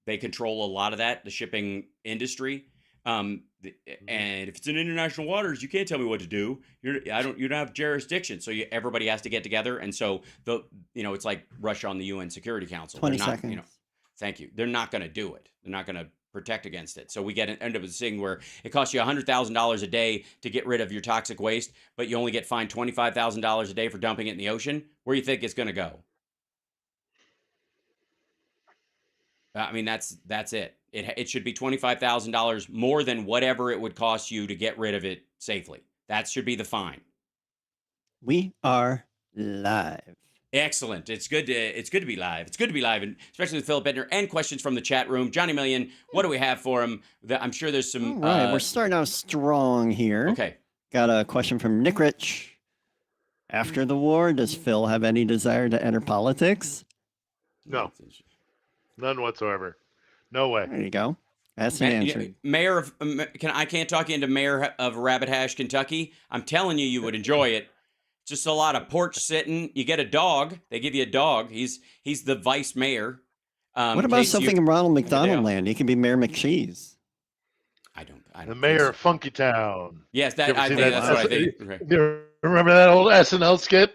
they control a lot of that, the shipping industry. And if it's in international waters, you can't tell me what to do. You don't have jurisdiction. So everybody has to get together. And so it's like Russia on the UN Security Council. 20 seconds. Thank you. They're not going to do it. They're not going to protect against it. So we end up with this thing where it costs you $100,000 a day to get rid of your toxic waste, but you only get fined $25,000 a day for dumping it in the ocean. Where do you think it's going to go? I mean, that's it. It should be $25,000 more than whatever it would cost you to get rid of it safely. That should be the fine. We are live. Excellent. It's good to be live. It's good to be live, and especially with Philip Edner and questions from the chat room. Johnny Million, what do we have for him? I'm sure there's some. All right, we're starting out strong here. Okay. Got a question from Nick Rich. After the war, does Phil have any desire to enter politics? No. None whatsoever. No way. There you go. That's an answer. Mayor of I can't talk you into mayor of Rabbit Hash, Kentucky. I'm telling you would enjoy it. Just a lot of porch sitting. You get a dog. They give you a dog. He's the vice mayor. What about something in Ronald McDonald land? He can be Mayor McCheese. I don't the mayor of Funky Town. Yes, that's what I think. Okay. Remember that old SNL skit?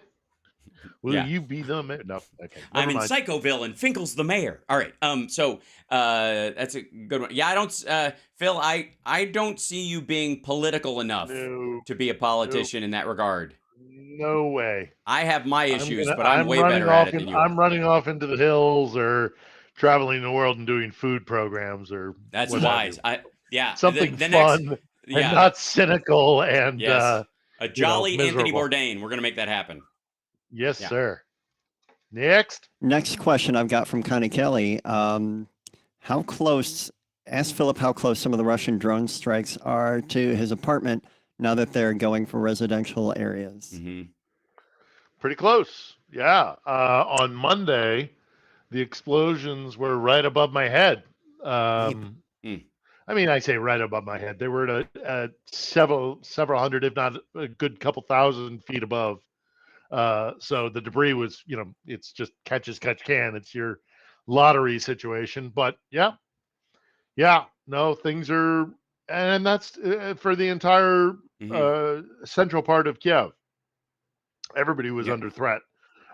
Will you be the mayor? No. Okay. I'm in Psychoville and Finkel's the mayor. All right. So that's a good one. Yeah, I don't, Phil. I don't see you being political enough to be a politician in that regard. No way. I have my issues, but I'm way better at it than you. I'm running off into the hills or traveling the world and doing food programs or. That's wise. Something fun and not cynical and a jolly Anthony Bourdain. We're gonna make that happen. Yes, sir. Next question I've got from Connie Kelly. How close? Ask Philip how close some of the Russian drone strikes are to his apartment now that they're going for residential areas. Mm-hmm. Pretty close. Yeah. On Monday, the explosions were right above my head. I mean, I say right above my head. They were at several hundred, if not a good couple thousand feet above. So the debris was, it's just catch as catch can. It's your lottery situation. But no, things are, and that's for the entire central part of Kiev. Everybody was under threat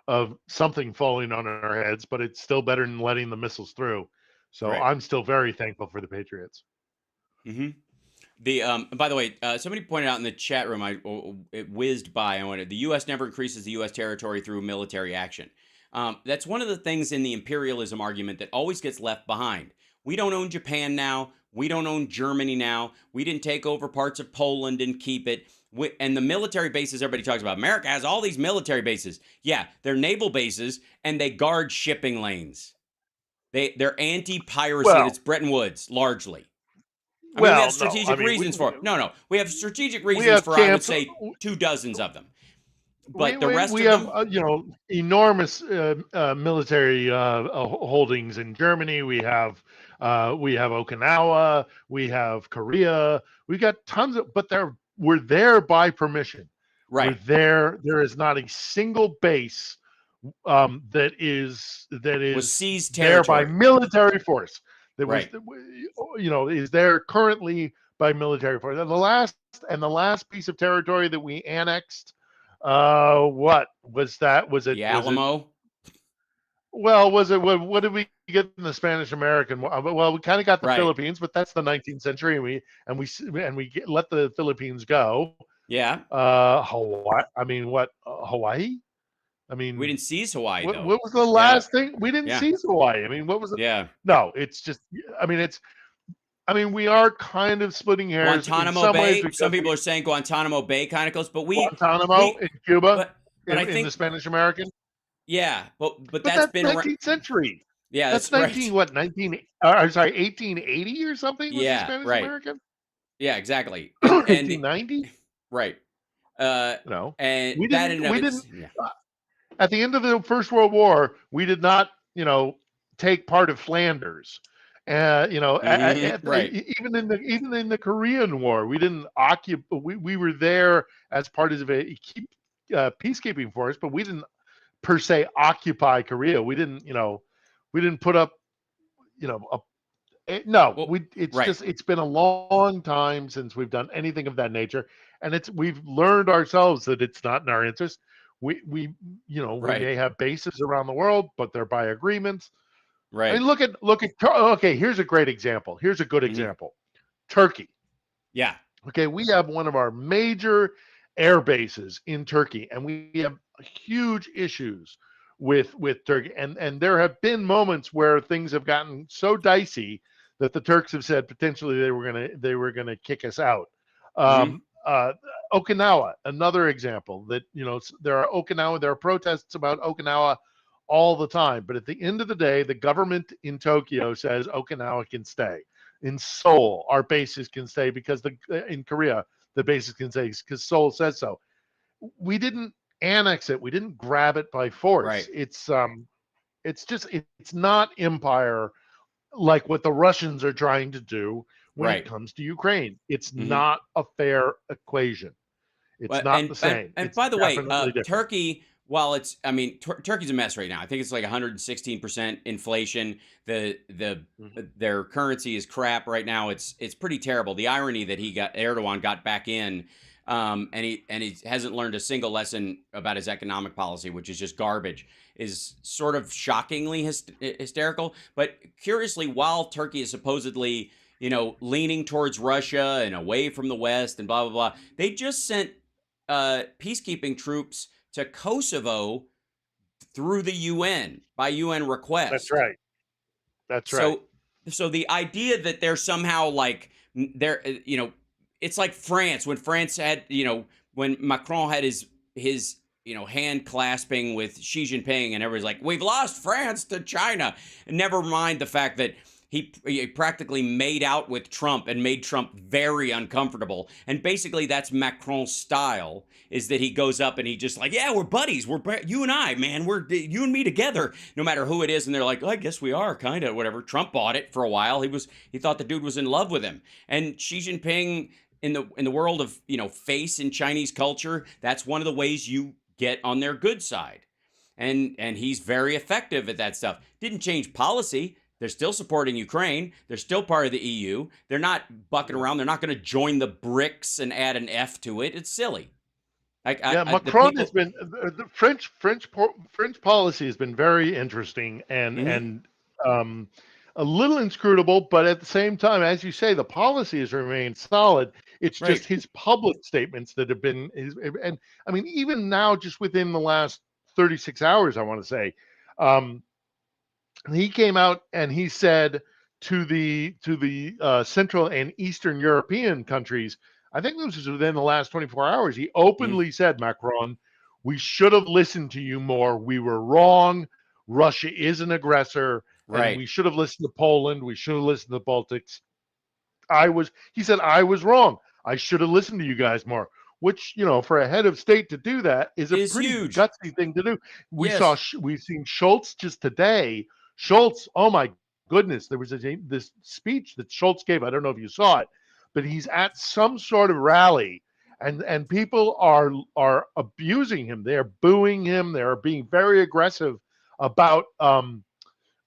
of something falling on our heads, but it's still better than letting the missiles through. So I'm still very thankful for the Patriots. Mm-hmm. By the way, somebody pointed out in the chat room, it whizzed by. The U.S. never increases the U.S. territory through military action. That's one of the things in the imperialism argument that always gets left behind. We don't own Japan now. We don't own Germany now. We didn't take over parts of Poland and keep it. And the military bases everybody talks about. America has all these military bases. Yeah, they're naval bases, and they guard shipping lanes. They're anti-piracy. It's Bretton Woods, largely. We have strategic reasons for it. No. We have strategic reasons for, I would say, 24 of them. But the rest we of have, them... enormous military holdings in Germany. We have Okinawa. We have Korea. We got tons of, but we're there by permission. Right. We're there. There is not a single base that is was seized there territory. by military force. That was, is there currently by military force. And the last piece of territory that we annexed, what was that? Was it the Alamo? Well, was it what did we get in the Spanish American? Well, we kind of got the Philippines, but that's the 19th century, and we let the Philippines go. Yeah. Hawaii. I mean, what Hawaii? I mean, we didn't seize Hawaii though. What was the last thing? We didn't seize Hawaii. I mean, what was it? Yeah. No, it's just. I mean, we are kind of splitting hairs. Guantanamo Bay. Some people are saying Guantanamo Bay kind of close, but Guantanamo in Cuba, but I think in the Spanish American. Yeah, but that's been 19th century. Yeah, that's 1880 or something. Was the Spanish American. Yeah, exactly. 1890. Right. No, and we that didn't. At the end of the First World War, we did not, take part of Flanders. Even in the Korean War, we didn't occupy. We were there as part of a peacekeeping force, but we didn't per se occupy Korea. We didn't put up, it's been a long time since we've done anything of that nature, and we've learned ourselves that it's not in our interest. We may have bases around the world, but they're by agreements. Right. I mean, look at. Okay, here's a great example. Here's a good example. Turkey. Yeah. Okay, we have one of our major air bases in Turkey, and we have huge issues with Turkey. And there have been moments where things have gotten so dicey that the Turks have said potentially they were gonna kick us out. Okinawa, another example that there are protests about Okinawa all the time, but at the end of the day, the government in Tokyo says Okinawa can stay. In Seoul, our bases can stay because in Korea, the bases can stay because Seoul says so. We didn't annex it. We didn't grab it by force. Right. It's not empire like what the Russians are trying to do when it comes to Ukraine. It's not a fair equation. It's not the same. And by the way, Turkey, while Turkey's a mess right now. I think it's like 116% inflation. Their currency is crap right now. It's pretty terrible. The irony that Erdogan got back in, and he hasn't learned a single lesson about his economic policy, which is just garbage, is sort of shockingly hysterical. But curiously, while Turkey is supposedly leaning towards Russia and away from the West and blah blah blah, they just sent peacekeeping troops to Kosovo through the UN by UN request. That's right. So the idea that they're somehow like it's like France when France had when Macron had his hand clasping with Xi Jinping and everybody's like, we've lost France to China. And never mind the fact that he practically made out with Trump and made Trump very uncomfortable. And basically that's Macron's style, is that he goes up and he just like, yeah, we're buddies. You and I, man, we're you and me together, no matter who it is. And they're like, I guess we are kind of whatever. Trump bought it for a while. He thought the dude was in love with him. And Xi Jinping in the world of, face in Chinese culture, that's one of the ways you get on their good side. And he's very effective at that stuff. Didn't change policy. They're still supporting Ukraine. They're still part of the EU. They're not bucking around. They're not going to join the BRICS and add an F to it. It's silly. Macron has been the French policy has been very interesting and a little inscrutable, but at the same time, as you say, the policy has remained solid. It's just his public statements that have been and I mean, even now, just within the last 36 hours, I want to say. He came out and he said to the Central and Eastern European countries, I think this was within the last 24 hours, he openly said, Macron, we should have listened to you more. We were wrong. Russia is an aggressor. And we should have listened to Poland. We should have listened to the Baltics. He said, I was wrong. I should have listened to you guys more. Which, for a head of state to do that is a pretty huge, gutsy thing to do. We've seen Schultz just today. Schultz, oh my goodness, there was this speech that Schultz gave. I don't know if you saw it, but he's at some sort of rally, and people are abusing him. They're booing him. They're being very aggressive about what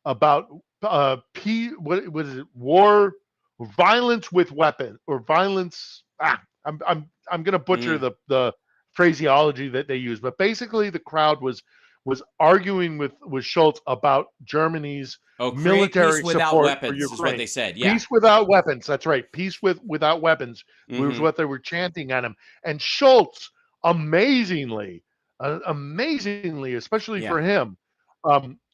is it? War, violence with weapon, or violence. I'm going to butcher the phraseology that they use, but basically the crowd was was arguing with Schultz about Germany's military peace without support weapons for Ukraine. is what they said. Yeah. Peace without weapons. That's right. Peace without weapons was what they were chanting at him. And Schultz, amazingly, especially for him,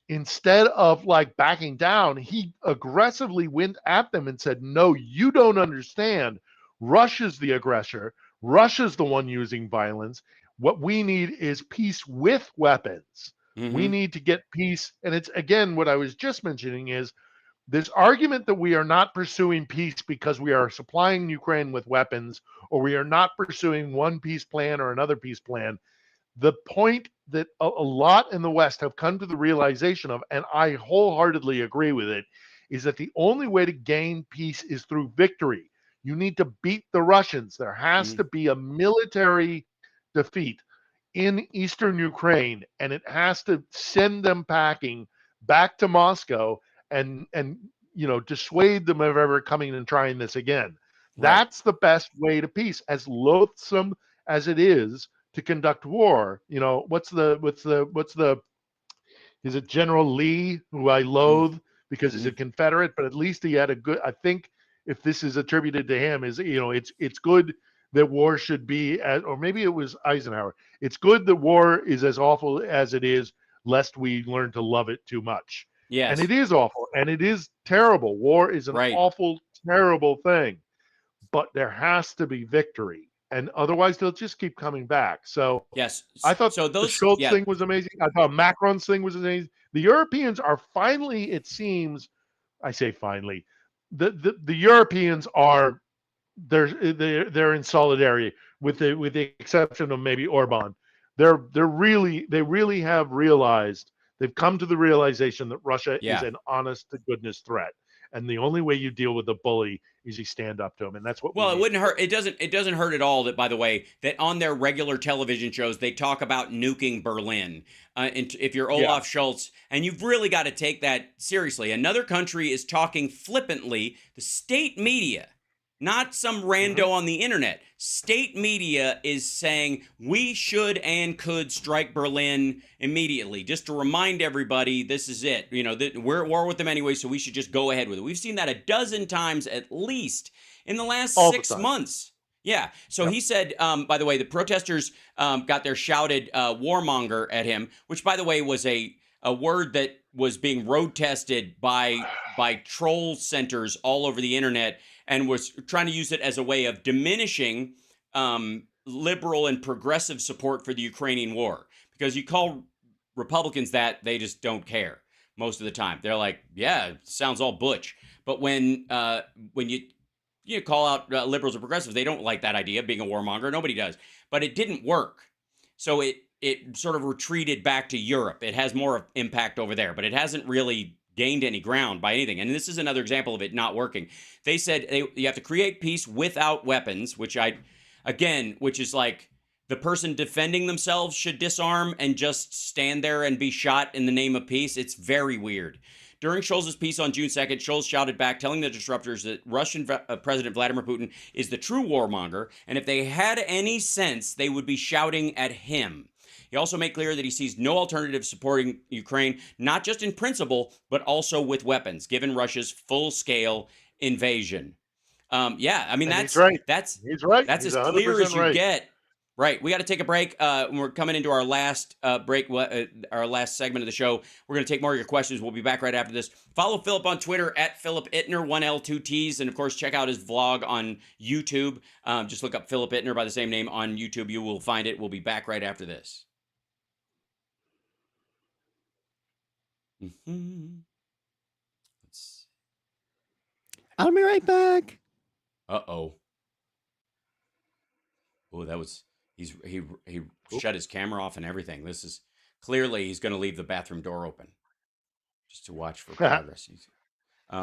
instead of like backing down, he aggressively went at them and said, no, you don't understand. Russia's the aggressor. Russia's the one using violence. What we need is peace with weapons. We need to get peace. And it's, again, what I was just mentioning is this argument that we are not pursuing peace because we are supplying Ukraine with weapons, or we are not pursuing one peace plan or another peace plan. The point that a lot in the West have come to the realization of, and I wholeheartedly agree with it, is that the only way to gain peace is through victory. You need to beat the Russians. There has to be a military defeat in eastern Ukraine, and it has to send them packing back to Moscow and dissuade them of ever coming and trying this again. That's the best way to peace, as loathsome as it is to conduct war. What's the is it General Lee, who I loathe because he's a Confederate, but at least he had a good, I think if this is attributed to him, is, it's good that war should be, or maybe it was Eisenhower. It's good that war is as awful as it is, lest we learn to love it too much. Yes. And it is awful, and it is terrible. War is an awful, terrible thing, but there has to be victory, and otherwise they'll just keep coming back. So yes, I thought the Schultz thing was amazing. I thought Macron's thing was amazing. The Europeans are finally, it seems, I say finally, the Europeans are they're in solidarity with the exception of maybe Orban. They really have realized, they've come to the realization that Russia is an honest to goodness threat, and the only way you deal with a bully is you stand up to him, and that's what. Well, it wouldn't hurt. It doesn't hurt at all that, by the way, that on their regular television shows they talk about nuking Berlin. And if you're Olaf Scholz, and you've really got to take that seriously. Another country is talking flippantly. The state media, not some rando on the internet. State media is saying we should and could strike Berlin immediately. Just to remind everybody, this is it. We're at war with them anyway, so we should just go ahead with it. We've seen that a dozen times at least in the last 6 months. Yeah. So he said, by the way, the protesters got their shouted warmonger at him, which, by the way, was a word that was being road tested by troll centers all over the internet, and was trying to use it as a way of diminishing liberal and progressive support for the Ukrainian war. Because you call Republicans that, they just don't care most of the time. They're like, yeah, it sounds all butch. But when you call out liberals or progressives, they don't like that idea of being a warmonger. Nobody does. But it didn't work. So it sort of retreated back to Europe. It has more impact over there, but it hasn't really gained any ground by anything. And this is another example of it not working. They said you have to create peace without weapons, which is like the person defending themselves should disarm and just stand there and be shot in the name of peace. It's very weird. During Scholz's piece on June 2nd, Scholz shouted back, telling the disruptors that Russian President Vladimir Putin is the true warmonger, and if they had any sense, they would be shouting at him. He also made clear that he sees no alternative supporting Ukraine, not just in principle, but also with weapons, given Russia's full-scale invasion. That's right. He's right. That's as clear as you get. Right. We got to take a break. We're coming into our last break, our last segment of the show. We're going to take more of your questions. We'll be back right after this. Follow Philip on Twitter at Philip Ittner, 1L, 2Ts. And, of course, check out his vlog on YouTube. Just look up Philip Ittner by the same name on YouTube. You will find it. We'll be back right after this. I'll be right back. Uh-oh. Oh, that was... He shut his camera off and everything. This is clearly he's going to leave the bathroom door open just to watch for progress.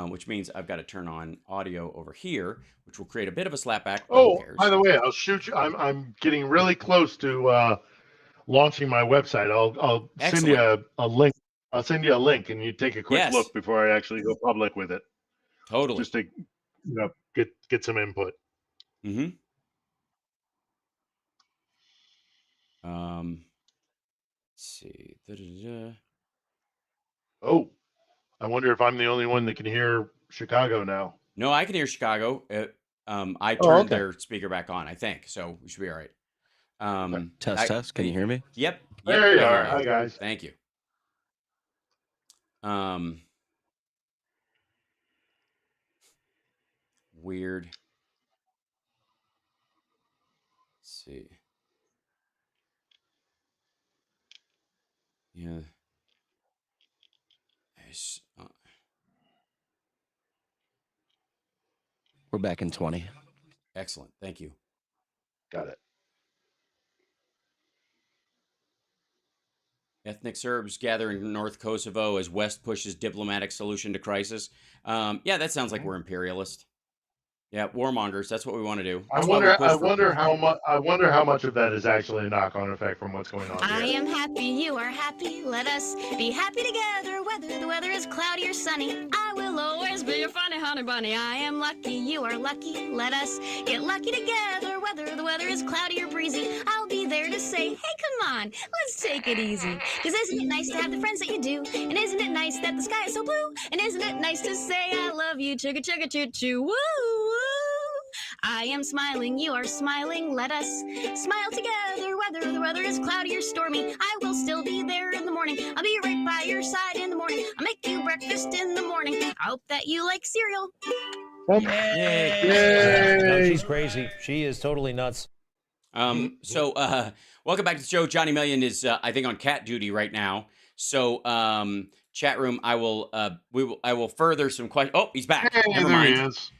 Which means I've got to turn on audio over here, which will create a bit of a slapback. Oh, by the way, I'll shoot you. I'm getting really close to launching my website. I'll send you a link. I'll send you a link, and you take a quick look before I actually go public with it. Totally. Just to get some input. see. Da-da-da. Oh, I wonder if I'm the only one that can hear Chicago now. No, I can hear Chicago. I turned okay. their speaker back on, I think, so we should be all right. Test. Can you hear me? Yep. There you all are. right. Hi, guys. Thank you. Weird. Let's see. Yeah. We're back in 20. Excellent. Thank you. Got it. Ethnic Serbs gather in North Kosovo as West pushes diplomatic solution to crisis. Yeah, that sounds like we're imperialist. Yeah, warmongers. That's what we want to do. I wonder how much of that is actually a knock-on effect from what's going on here. I am happy, you are happy. Let us be happy together. Whether the weather is cloudy or sunny, I will always be your funny honey bunny. I am lucky, you are lucky. Let us get lucky together. Whether the weather is cloudy or breezy, I'll be there to say, hey, come on, let's take it easy. Because isn't it nice to have the friends that you do? And isn't it nice that the sky is so blue? And isn't it nice to say I love you? Chugga chugga choo choo woo woo. I am smiling, you are smiling. Let us smile together. Whether the weather is cloudy or stormy, I will still be there in the morning. I'll be right by your side in the morning. I'll make you breakfast in the morning. I hope that you like cereal. Yay! No, she's crazy. She is totally nuts. So welcome back to the show. Johnny Million is I think on cat duty right now. So chat room, I will further some questions. Oh, he's back. Hey, Never there mind. he is.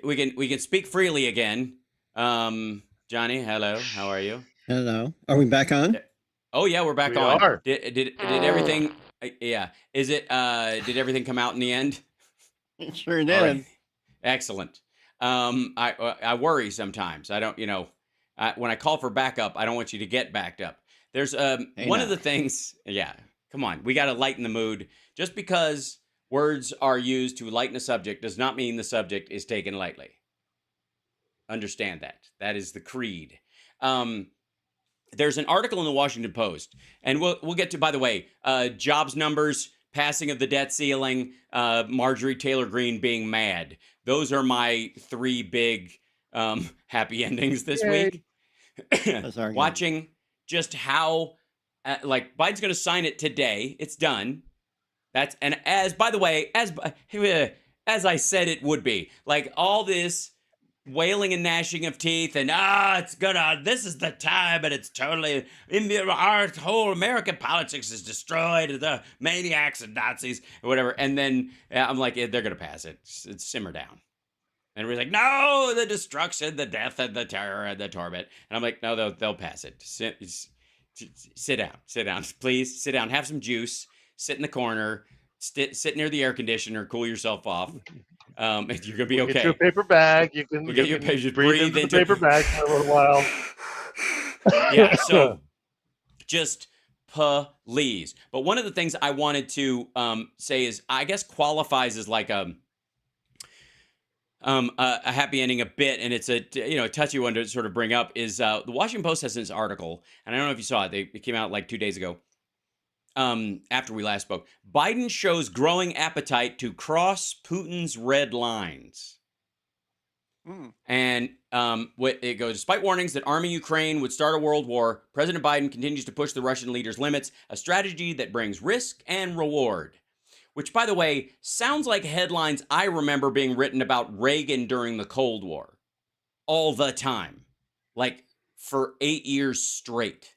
We can speak freely again. Johnny, hello. How are you? Hello. Are we back on? Oh yeah, we're back We on. are. Did everything? Yeah. Is it? Did everything come out in the end? It sure did. Right. Excellent. I worry sometimes. I don't. When I call for backup, I don't want you to get backed up. There's one of the things. Yeah. Come on. We got to lighten the mood. Just because words are used to lighten a subject does not mean the subject is taken lightly. Understand that. That is the creed. There's an article in the Washington Post, and we'll get to, by the way, jobs numbers, passing of the debt ceiling, Marjorie Taylor Greene being mad. Those are my three big happy endings this week. Watching just how, Biden's going to sign it today. It's done. And as, by the way, as I said it would be, like all this wailing and gnashing of teeth and, this is the time and it's totally, our whole American politics is destroyed, the maniacs and Nazis or whatever. And then I'm like, they're going to pass it. Simmer down. And everybody's like, no, the destruction, the death, and the terror, and the torment. And I'm like, no, they'll pass it. Sit down, please. Sit down, have some juice. Sit in the corner, sit near the air conditioner, cool yourself off. You're gonna be okay. Get your paper bag. You can get your paper. Breathe into the paper bag for a little while. Yeah. So, just please. But one of the things I wanted to say is, I guess qualifies as like a happy ending a bit, and it's a touchy one to sort of bring up is the Washington Post has this article, and I don't know if you saw it. It came out like 2 days ago. After we last spoke, Biden shows growing appetite to cross Putin's red lines. And it goes, despite warnings that arming Ukraine would start a world war, President Biden continues to push the Russian leader's limits, a strategy that brings risk and reward. Which, by the way, sounds like headlines I remember being written about Reagan during the Cold War. All the time. Like, for 8 years straight.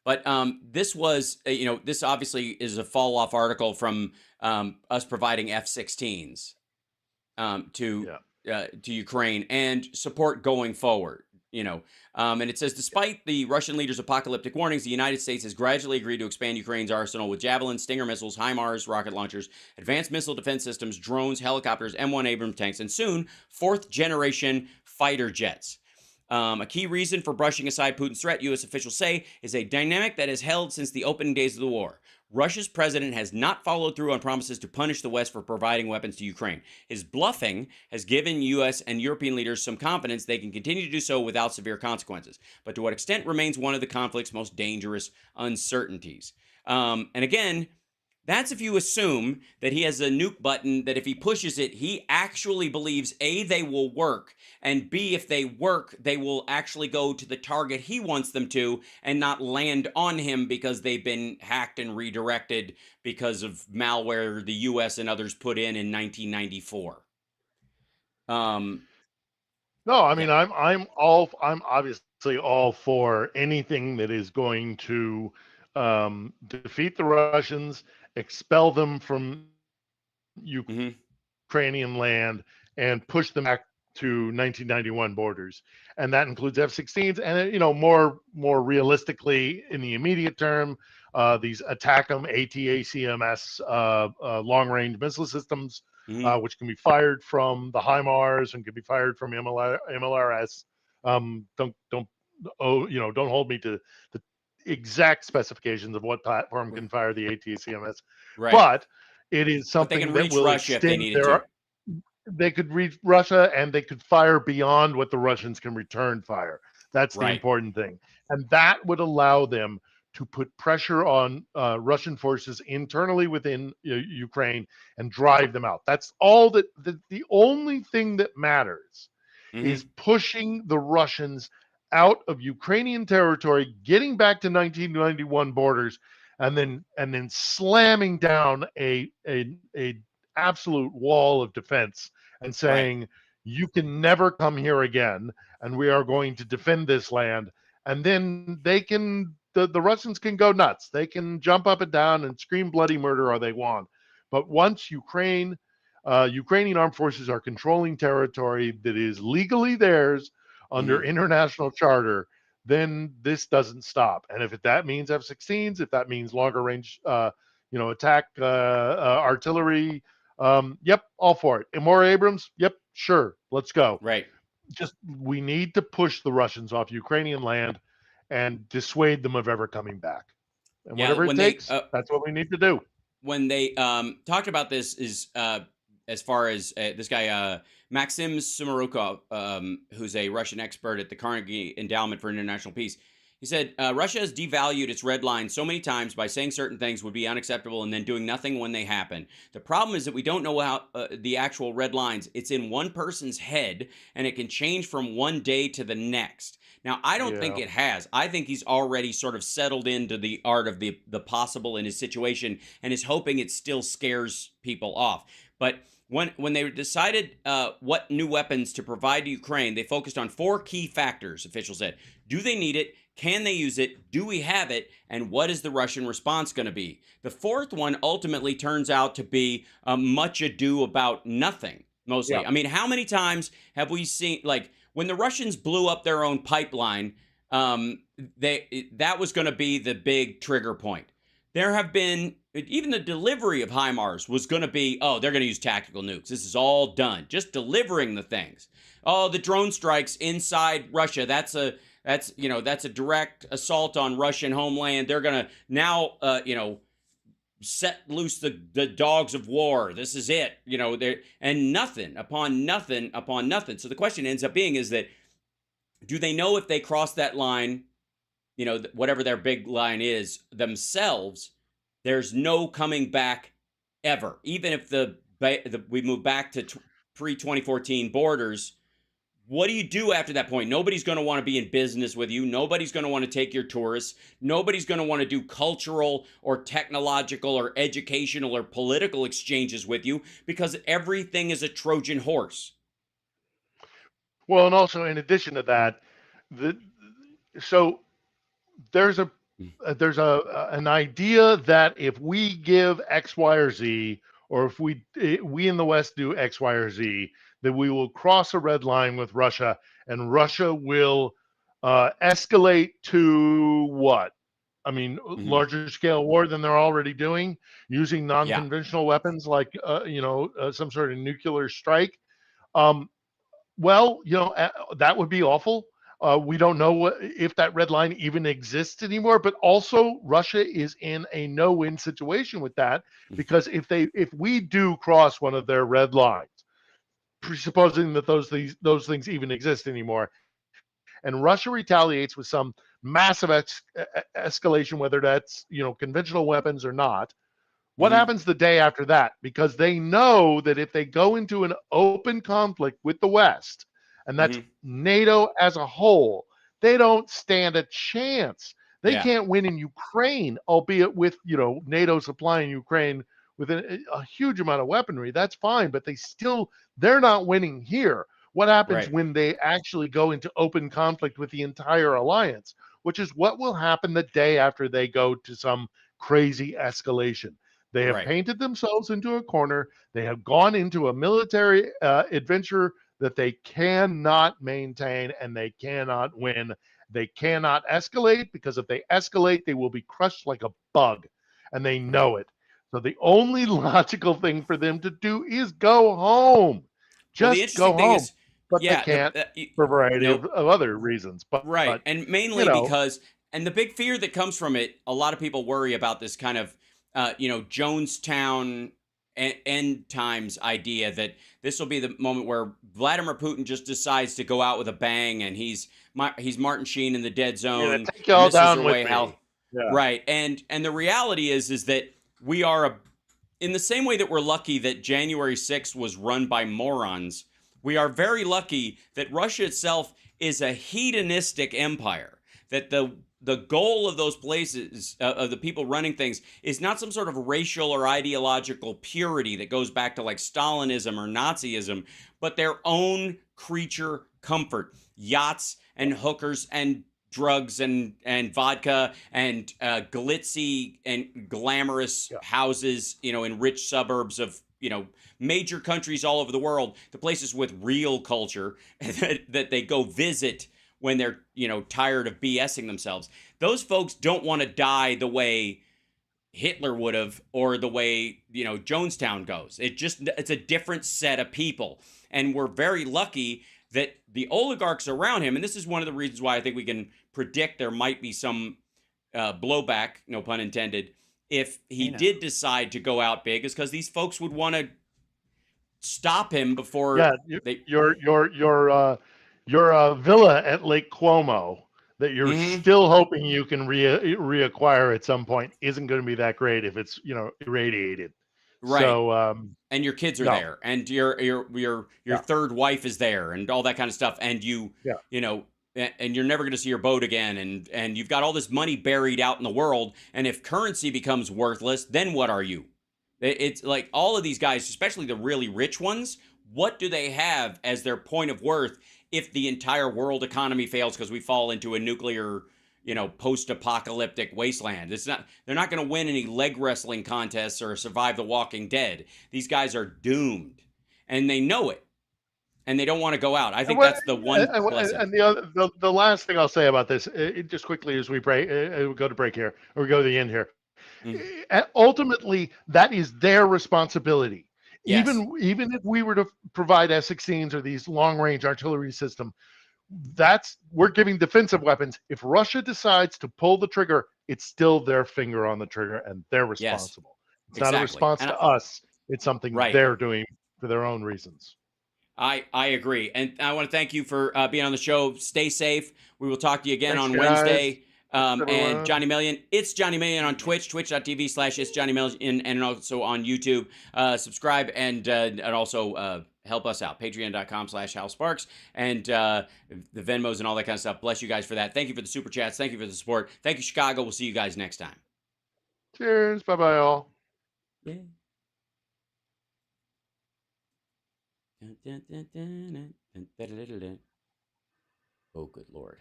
But this was, this obviously is a fall-off article from us providing F-16s to Ukraine and support going forward. And it says, despite the Russian leader's apocalyptic warnings, the United States has gradually agreed to expand Ukraine's arsenal with Javelin, Stinger missiles, HIMARS, rocket launchers, advanced missile defense systems, drones, helicopters, M1 Abrams tanks, and soon, fourth-generation fighter jets. A key reason for brushing aside Putin's threat, U.S. officials say, is a dynamic that has held since the opening days of the war. Russia's president has not followed through on promises to punish the West for providing weapons to Ukraine. His bluffing has given U.S. and European leaders some confidence they can continue to do so without severe consequences. But to what extent remains one of the conflict's most dangerous uncertainties. And again, that's if you assume that he has a nuke button, that if he pushes it, he actually believes, A, they will work, and B, if they work, they will actually go to the target he wants them to and not land on him because they've been hacked and redirected because of malware the U.S. and others put in 1994. No, I mean, yeah. I'm obviously all for anything that is going to defeat the Russians, expel them from Ukrainian land, and push them back to 1991 borders. And that includes F-16s, and more realistically, in the immediate term, these ATACMS, ATACMS long-range missile systems, which can be fired from the HIMARS and can be fired from MLRS. Don't hold me to the exact specifications of what platform can fire the ATACMS, Right. but it is something they can that reach will Russia extend if they needed to. They could reach Russia, and they could fire beyond what the Russians can return fire. That's the important thing, and that would allow them to put pressure on Russian forces internally within Ukraine and drive them out. That's all that. The only thing that matters is pushing the Russians out of Ukrainian territory, getting back to 1991 borders, and then slamming down a absolute wall of defense and saying, you can never come here again, and we are going to defend this land. And then they can, the Russians can go nuts. They can jump up and down and scream bloody murder all they want. But once Ukrainian armed forces are controlling territory that is legally theirs under international charter, then this doesn't stop. And if that means F-16s, if that means longer range, attack artillery, yep, all for it. And more Abrams, yep, sure, let's go. Right. Just we need to push the Russians off Ukrainian land and dissuade them of ever coming back. And whatever it takes, that's what we need to do. When they talked about this is as far as this guy Maxim Sumarukov, who's a Russian expert at the Carnegie Endowment for International Peace. He said, Russia has devalued its red line so many times by saying certain things would be unacceptable and then doing nothing when they happen. The problem is that we don't know how the actual red lines. It's in one person's head, and it can change from one day to the next. Now, I don't think it has. I think he's already sort of settled into the art of the possible in his situation and is hoping it still scares people off. But when they decided what new weapons to provide to Ukraine, they focused on 4 key factors, officials said. Do they need it? Can they use it? Do we have it? And what is the Russian response going to be? The fourth one ultimately turns out to be much ado about nothing, mostly. Yeah. I mean, how many times have we seen, like, when the Russians blew up their own pipeline, that was going to be the big trigger point. There have been, even the delivery of HIMARS was going to be, oh, they're going to use tactical nukes. This is all done. Just delivering the things. Oh, the drone strikes inside Russia. That's a direct assault on Russian homeland. They're going to now, set loose the dogs of war. This is it, and nothing upon nothing upon nothing. So the question ends up being is that, do they know if they cross that line, whatever their big line is themselves, there's no coming back ever. Even if we move back to pre-2014 borders, what do you do after that point? Nobody's going to want to be in business with you. Nobody's going to want to take your tourists. Nobody's going to want to do cultural or technological or educational or political exchanges with you because everything is a Trojan horse. Well, and also in addition to that, there's an idea that if we give X, Y, or Z, or if we in the West do X, Y, or Z, that we will cross a red line with Russia, and Russia will escalate to what? I mean, larger scale war than they're already doing, using non-conventional weapons like some sort of nuclear strike. That would be awful. We don't know if that red line even exists anymore, but also Russia is in a no-win situation with that, because if we do cross one of their red lines, presupposing that those things even exist anymore, and Russia retaliates with some massive escalation, whether that's conventional weapons or not, what happens the day after that? Because they know that if they go into an open conflict with the West, and that's NATO as a whole, they don't stand a chance. They can't win in Ukraine, albeit with NATO supplying Ukraine with a huge amount of weaponry. That's fine, but they're not winning here. What happens when they actually go into open conflict with the entire alliance, which is what will happen the day after they go to some crazy escalation. They have painted themselves into a corner. They have gone into a military adventure that they cannot maintain, and they cannot win. They cannot escalate, because if they escalate, they will be crushed like a bug, and they know it. So the only logical thing for them to do is go home. Just go home. But they can't for a variety of other reasons. But and mainly because, and the big fear that comes from it, a lot of people worry about this kind of Jonestown end times idea, that this will be the moment where Vladimir Putin just decides to go out with a bang, and he's Martin Sheen in the dead zone. Take y'all down with me. Right. And the reality is that we are in the same way that we're lucky that January 6th was run by morons, we are very lucky that Russia itself is a hedonistic empire, that the goal of those places, of the people running things, is not some sort of racial or ideological purity that goes back to like Stalinism or Nazism, but their own creature comfort, yachts and hookers and drugs and vodka and glitzy and glamorous houses, in rich suburbs of, major countries all over the world, the places with real culture that they go visit when they're, tired of BSing themselves. Those folks don't want to die the way Hitler would have, or the way, Jonestown goes. It's a different set of people. And we're very lucky that the oligarchs around him, and this is one of the reasons why I think we can predict there might be some blowback, no pun intended, if he did decide to go out big, is because these folks would want to stop him before your villa at Lake Como that you're still hoping you can reacquire at some point isn't going to be that great if it's irradiated. Right. So and your kids are there, and your third wife is there, and all that kind of stuff, and and you're never going to see your boat again, and you've got all this money buried out in the world, and if currency becomes worthless, then what are you? It's like all of these guys, especially the really rich ones, what do they have as their point of worth if the entire world economy fails because we fall into a nuclear, post-apocalyptic wasteland? They're not going to win any leg wrestling contests or survive The Walking Dead. These guys are doomed, and they know it, and they don't want to go out. I think that's the one lesson. And the last thing I'll say about this, just quickly as we break, we go to break here, or we go to the end here. Ultimately, that is their responsibility. Yes. Even if we were to provide S-16s or these long-range artillery system, we're giving defensive weapons. If Russia decides to pull the trigger, it's still their finger on the trigger, and they're responsible. It's not a response to us. It's something they're doing for their own reasons. I agree. And I want to thank you for being on the show. Stay safe. We will talk to you again on guys. Wednesday. And Johnny Million, it's Johnny Million on Twitch, twitch.tv/it's Johnny Million, and also on YouTube. Subscribe and also help us out. Patreon.com/HalSparks and the Venmos and all that kind of stuff. Bless you guys for that. Thank you for the super chats. Thank you for the support. Thank you, Chicago. We'll see you guys next time. Cheers. Bye-bye, all. Yeah. Oh, good Lord.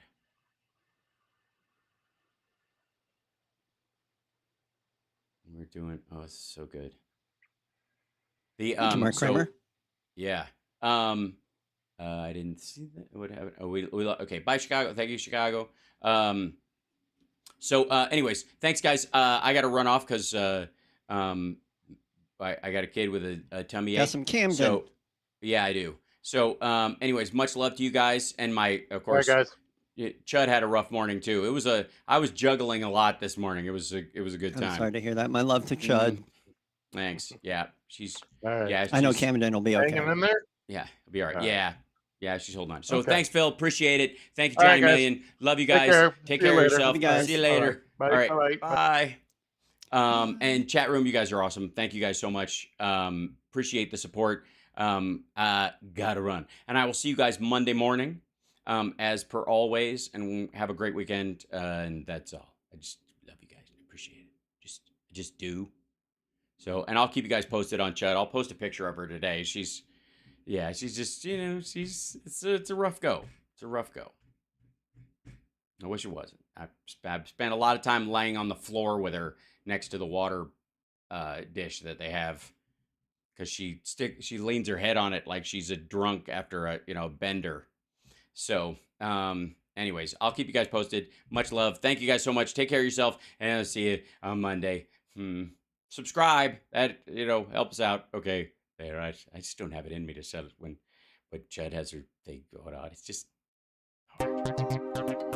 We're doing, it's so good. The Mark Kramer? Yeah. I didn't see that. What happened? Oh, we okay. Bye, Chicago. Thank you, Chicago. Anyways, thanks, guys. I got to run off because I got a kid with a tummy ache. Got some Camden. So, yeah, I do. So, anyways, much love to you guys, and of course, guys. Chud had a rough morning too. I was juggling a lot this morning. It was a good time. I'm sorry to hear that. My love to Chud. Thanks. Yeah, she's. Right. Yeah, I know Camden will be okay. Hanging in there. Yeah, it'll be all right. Yeah, she's holding on. So Okay. Thanks, Phil. Appreciate it. Thank you, Johnny Million. Love you guys. Take care of yourself. See you later. Bye. All right. Bye. Bye. And chat room, you guys are awesome. Thank you guys so much. Appreciate the support. Gotta run. And I will see you guys Monday morning, as per always. And have a great weekend. And that's all. I just love you guys. I appreciate it. Just do. So, and I'll keep you guys posted on Chud. I'll post a picture of her today. She's just, it's a rough go. It's a rough go. I wish it wasn't. I've spent a lot of time laying on the floor with her next to the water dish that they have, because she leans her head on it like she's a drunk after a bender. So, anyways, I'll keep you guys posted. Much love. Thank you guys so much. Take care of yourself, and I'll see you on Monday. Subscribe. That helps out. Okay. There, I just don't have it in me to set it but Chud has her thing going on. It's just hard.